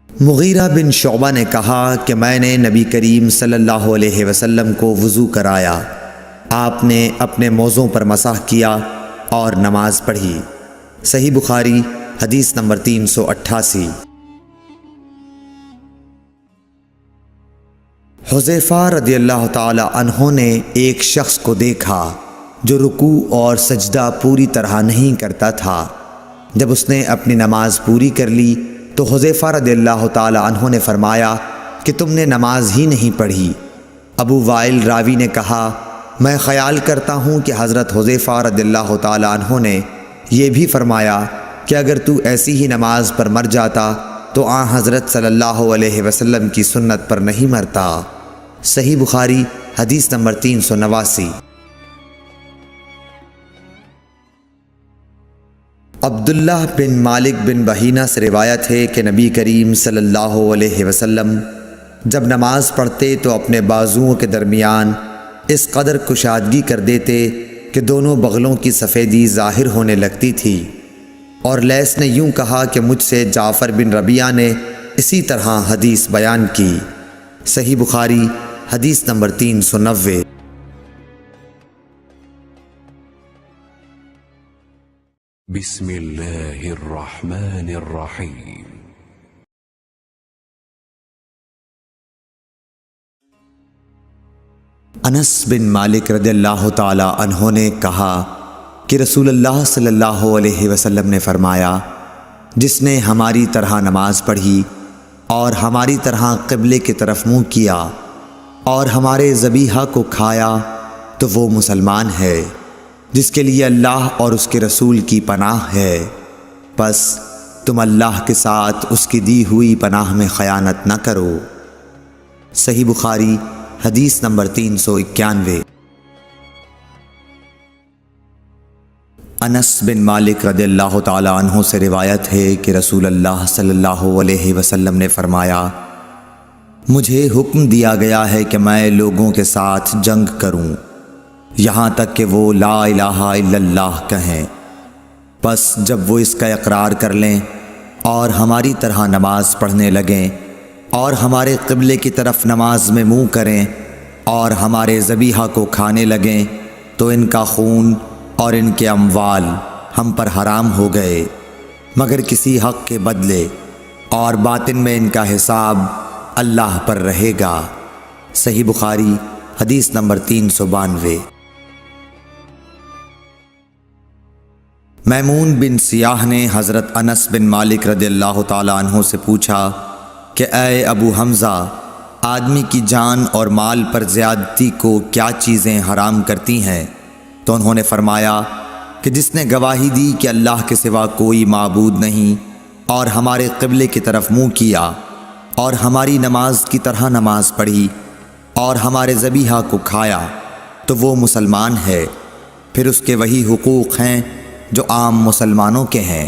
مغیرہ بن شعبہ نے کہا کہ میں نے نبی کریم صلی اللہ علیہ وسلم کو وضو کرایا، آپ نے اپنے موزوں پر مسح کیا اور نماز پڑھی۔ صحیح بخاری حدیث نمبر 388۔ حذیفہ رضی اللہ تعالی عنہ نے ایک شخص کو دیکھا جو رکوع اور سجدہ پوری طرح نہیں کرتا تھا۔ جب اس نے اپنی نماز پوری کر لی تو حذیفہ رضی اللہ تعالی عنہ نے فرمایا کہ تم نے نماز ہی نہیں پڑھی۔ ابو وائل راوی نے کہا میں خیال کرتا ہوں کہ حضرت حذیفہ رضی اللہ تعالی عنہ نے یہ بھی فرمایا کہ اگر تو ایسی ہی نماز پر مر جاتا تو آن حضرت صلی اللہ علیہ وسلم کی سنت پر نہیں مرتا۔ صحیح بخاری حدیث نمبر 389۔ عبداللہ بن مالک بن بحینہ سے روایت ہے کہ نبی کریم صلی اللہ علیہ وسلم جب نماز پڑھتے تو اپنے بازوؤں کے درمیان اس قدر کشادگی کر دیتے کہ دونوں بغلوں کی سفیدی ظاہر ہونے لگتی تھی۔ اور لیث نے یوں کہا کہ مجھ سے جعفر بن ربیعہ نے اسی طرح حدیث بیان کی۔ صحیح بخاری حدیث نمبر 390۔ بسم اللہ الرحمن الرحیم۔ انس بن مالک رضی اللہ تعالی عنہ نے کہا کہ رسول اللہ صلی اللہ علیہ وسلم نے فرمایا جس نے ہماری طرح نماز پڑھی اور ہماری طرح قبلے کی طرف منہ کیا اور ہمارے ذبیحہ کو کھایا تو وہ مسلمان ہے جس کے لیے اللہ اور اس کے رسول کی پناہ ہے، پس تم اللہ کے ساتھ اس کی دی ہوئی پناہ میں خیانت نہ کرو۔ صحیح بخاری حدیث نمبر 391۔ انس بن مالک رضی اللہ تعالی عنہ سے روایت ہے کہ رسول اللہ صلی اللہ علیہ وسلم نے فرمایا مجھے حکم دیا گیا ہے کہ میں لوگوں کے ساتھ جنگ کروں یہاں تک کہ وہ لا الہ الا اللہ کہیں، پس جب وہ اس کا اقرار کر لیں اور ہماری طرح نماز پڑھنے لگیں اور ہمارے قبلے کی طرف نماز میں منہ کریں اور ہمارے ذبیحہ کو کھانے لگیں تو ان کا خون اور ان کے اموال ہم پر حرام ہو گئے مگر کسی حق کے بدلے، اور باطن میں ان کا حساب اللہ پر رہے گا۔ صحیح بخاری حدیث نمبر 392۔ میمون بن سیاح نے حضرت انس بن مالک رضی اللہ تعالی عنہ سے پوچھا کہ اے ابو حمزہ، آدمی کی جان اور مال پر زیادتی کو کیا چیزیں حرام کرتی ہیں؟ تو انہوں نے فرمایا کہ جس نے گواہی دی کہ اللہ کے سوا کوئی معبود نہیں اور ہمارے قبلے کی طرف منہ کیا اور ہماری نماز کی طرح نماز پڑھی اور ہمارے ذبیحہ کو کھایا تو وہ مسلمان ہے، پھر اس کے وہی حقوق ہیں جو عام مسلمانوں کے ہیں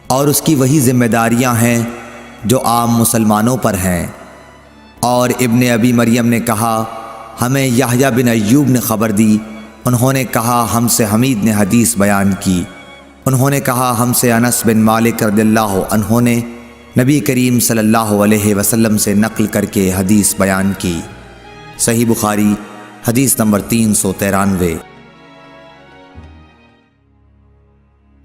اور اس کی وہی ذمہ داریاں ہیں جو عام مسلمانوں پر ہیں۔ اور ابن ابی مریم نے کہا ہمیں یحییٰ بن ایوب نے خبر دی، انہوں نے کہا ہم سے حمید نے حدیث بیان کی، انہوں نے کہا ہم سے انس بن مالک رضی اللہ عنہ نے نبی کریم صلی اللہ علیہ وسلم سے نقل کر کے حدیث بیان کی۔ صحیح بخاری حدیث نمبر 393۔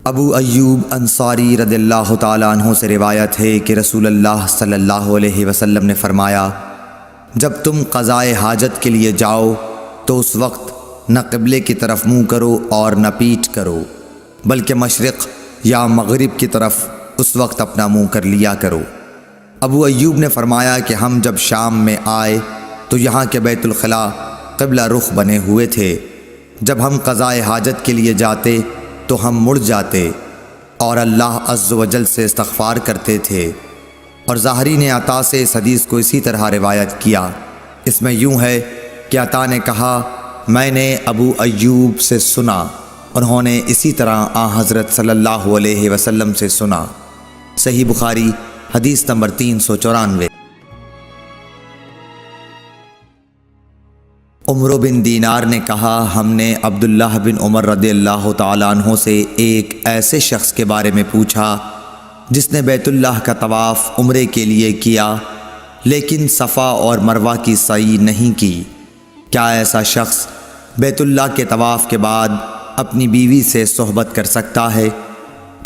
ابو ایوب انصاری رضی اللہ تعالی عنہ سے روایت ہے کہ رسول اللہ صلی اللہ علیہ وسلم نے فرمایا جب تم قضائے حاجت کے لیے جاؤ تو اس وقت نہ قبلے کی طرف منہ کرو اور نہ پیٹھ کرو، بلکہ مشرق یا مغرب کی طرف اس وقت اپنا منہ کر لیا کرو، ابو ایوب نے فرمایا کہ ہم جب شام میں آئے تو یہاں کے بیت الخلا قبلہ رخ بنے ہوئے تھے۔ جب ہم قضائے حاجت کے لیے جاتے تو ہم مڑ جاتے اور اللہ عز و جل سے استغفار کرتے تھے۔ اور ظاہری نے عطا سے اس حدیث کو اسی طرح روایت کیا۔ اس میں یوں ہے کہ عطا نے کہا میں نے ابو ایوب سے سنا، انہوں نے اسی طرح حضرت صلی اللہ علیہ وسلم سے سنا۔ صحیح بخاری حدیث نمبر 394۔ عمر بن دینار نے کہا ہم نے عبداللہ بن عمر رضی اللہ تعالیٰ عنہ سے ایک ایسے شخص کے بارے میں پوچھا جس نے بیت اللہ کا طواف عمرے کے لیے کیا لیکن صفا اور مروہ کی سعی نہیں کی، کیا ایسا شخص بیت اللہ کے طواف کے بعد اپنی بیوی سے صحبت کر سکتا ہے؟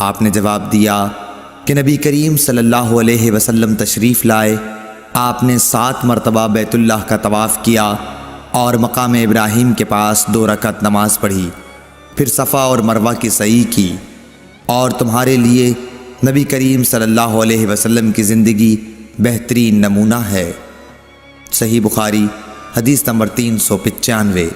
آپ نے جواب دیا کہ نبی کریم صلی اللہ علیہ وسلم تشریف لائے، آپ نے 7 مرتبہ بیت اللہ کا طواف کیا اور مقام ابراہیم کے پاس 2 رکعت نماز پڑھی، پھر صفا اور مروہ کی سعی کی، اور تمہارے لیے نبی کریم صلی اللہ علیہ وسلم کی زندگی بہترین نمونہ ہے۔ صحیح بخاری حدیث نمبر 395۔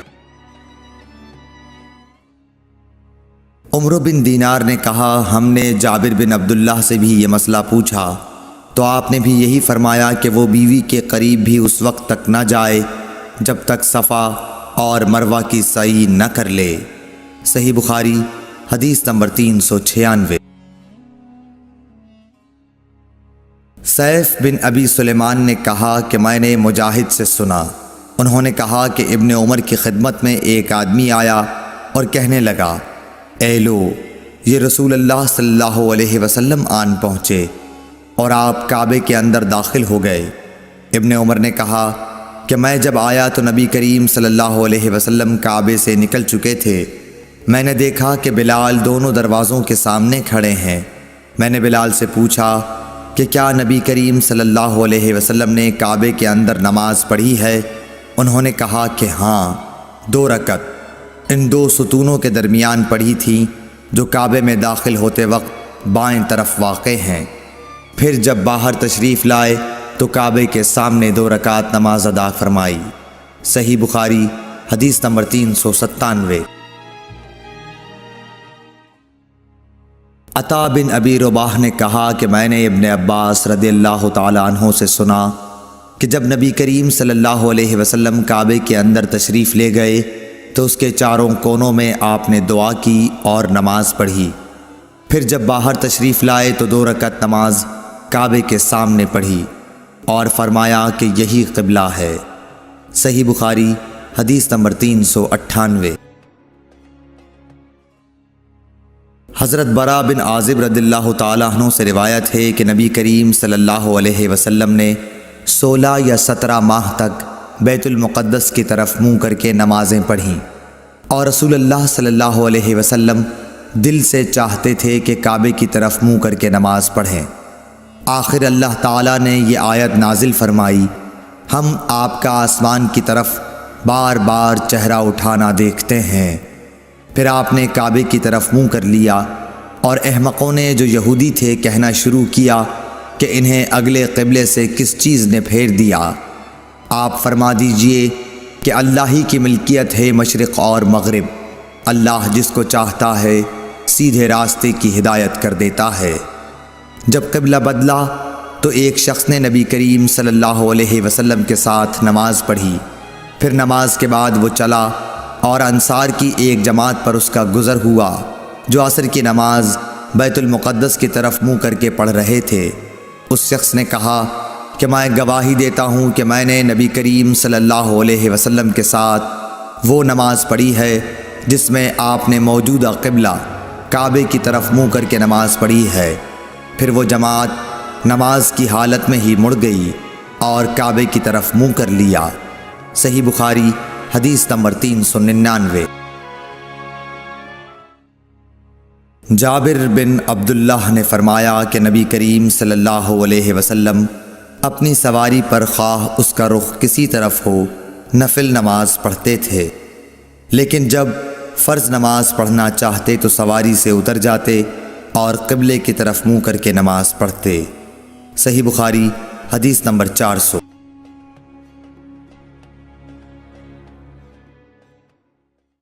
عمر بن دینار نے کہا ہم نے جابر بن عبداللہ سے بھی یہ مسئلہ پوچھا تو آپ نے بھی یہی فرمایا کہ وہ بیوی کے قریب بھی اس وقت تک نہ جائے جب تک صفا اور مروہ کی سعی نہ کر لے۔ صحیح بخاری حدیث نمبر 396۔ سیف بن ابی سلیمان نے کہا کہ میں نے مجاہد سے سنا، انہوں نے کہا کہ ابن عمر کی خدمت میں ایک آدمی آیا اور کہنے لگا اے لو یہ رسول اللہ صلی اللہ علیہ وسلم آن پہنچے اور آپ کعبے کے اندر داخل ہو گئے۔ ابن عمر نے کہا کہ میں جب آیا تو نبی کریم صلی اللہ علیہ وسلم کعبے سے نکل چکے تھے، میں نے دیکھا کہ بلال دونوں دروازوں کے سامنے کھڑے ہیں۔ میں نے بلال سے پوچھا کہ کیا نبی کریم صلی اللہ علیہ وسلم نے کعبے کے اندر نماز پڑھی ہے؟ انہوں نے کہا کہ ہاں 2 رکعت ان 2 ستونوں کے درمیان پڑھی تھیں جو کعبے میں داخل ہوتے وقت بائیں طرف واقع ہیں۔ پھر جب باہر تشریف لائے تو کعبے کے سامنے 2 رکعت نماز ادا فرمائی۔ صحیح بخاری حدیث نمبر 397۔ عطا بن ابی رباح نے کہا کہ میں نے ابن عباس رضی اللہ تعالیٰ عنہ سے سنا کہ جب نبی کریم صلی اللہ علیہ وسلم کعبے کے اندر تشریف لے گئے تو اس کے چاروں کونوں میں آپ نے دعا کی اور نماز پڑھی۔ پھر جب باہر تشریف لائے تو 2 رکعت نماز کعبے کے سامنے پڑھی اور فرمایا کہ یہی قبلہ ہے۔ صحیح بخاری حدیث نمبر 398۔ حضرت برا بن عازب رضی اللہ تعالیٰ عنہ سے روایت ہے کہ نبی کریم صلی اللہ علیہ وسلم نے 16 یا 17 ماہ تک بیت المقدس کی طرف منہ کر کے نمازیں پڑھیں، اور رسول اللہ صلی اللہ علیہ وسلم دل سے چاہتے تھے کہ کعبے کی طرف منہ کر کے نماز پڑھیں۔ آخر اللہ تعالیٰ نے یہ آیت نازل فرمائی ہم آپ کا آسمان کی طرف بار بار چہرہ اٹھانا دیکھتے ہیں۔ پھر آپ نے کعبے کی طرف منہ کر لیا اور احمقوں نے جو یہودی تھے کہنا شروع کیا کہ انہیں اگلے قبلے سے کس چیز نے پھیر دیا۔ آپ فرما دیجئے کہ اللہ ہی کی ملکیت ہے مشرق اور مغرب، اللہ جس کو چاہتا ہے سیدھے راستے کی ہدایت کر دیتا ہے۔ جب قبلہ بدلا تو ایک شخص نے نبی کریم صلی اللہ علیہ وسلم کے ساتھ نماز پڑھی، پھر نماز کے بعد وہ چلا اور انصار کی ایک جماعت پر اس کا گزر ہوا جو عصر کی نماز بیت المقدس کی طرف منہ کر کے پڑھ رہے تھے۔ اس شخص نے کہا کہ میں گواہی دیتا ہوں کہ میں نے نبی کریم صلی اللہ علیہ وسلم کے ساتھ وہ نماز پڑھی ہے جس میں آپ نے موجودہ قبلہ کعبے کی طرف منہ کر کے نماز پڑھی ہے۔ پھر وہ جماعت نماز کی حالت میں ہی مڑ گئی اور کعبے کی طرف منہ کر لیا۔ صحیح بخاری حدیث نمبر 399۔ جابر بن عبداللہ نے فرمایا کہ نبی کریم صلی اللہ علیہ وسلم اپنی سواری پر خواہ اس کا رخ کسی طرف ہو نفل نماز پڑھتے تھے، لیکن جب فرض نماز پڑھنا چاہتے تو سواری سے اتر جاتے اور قبلے کی طرف منہ کر کے نماز پڑھتے۔ صحیح بخاری حدیث نمبر 400۔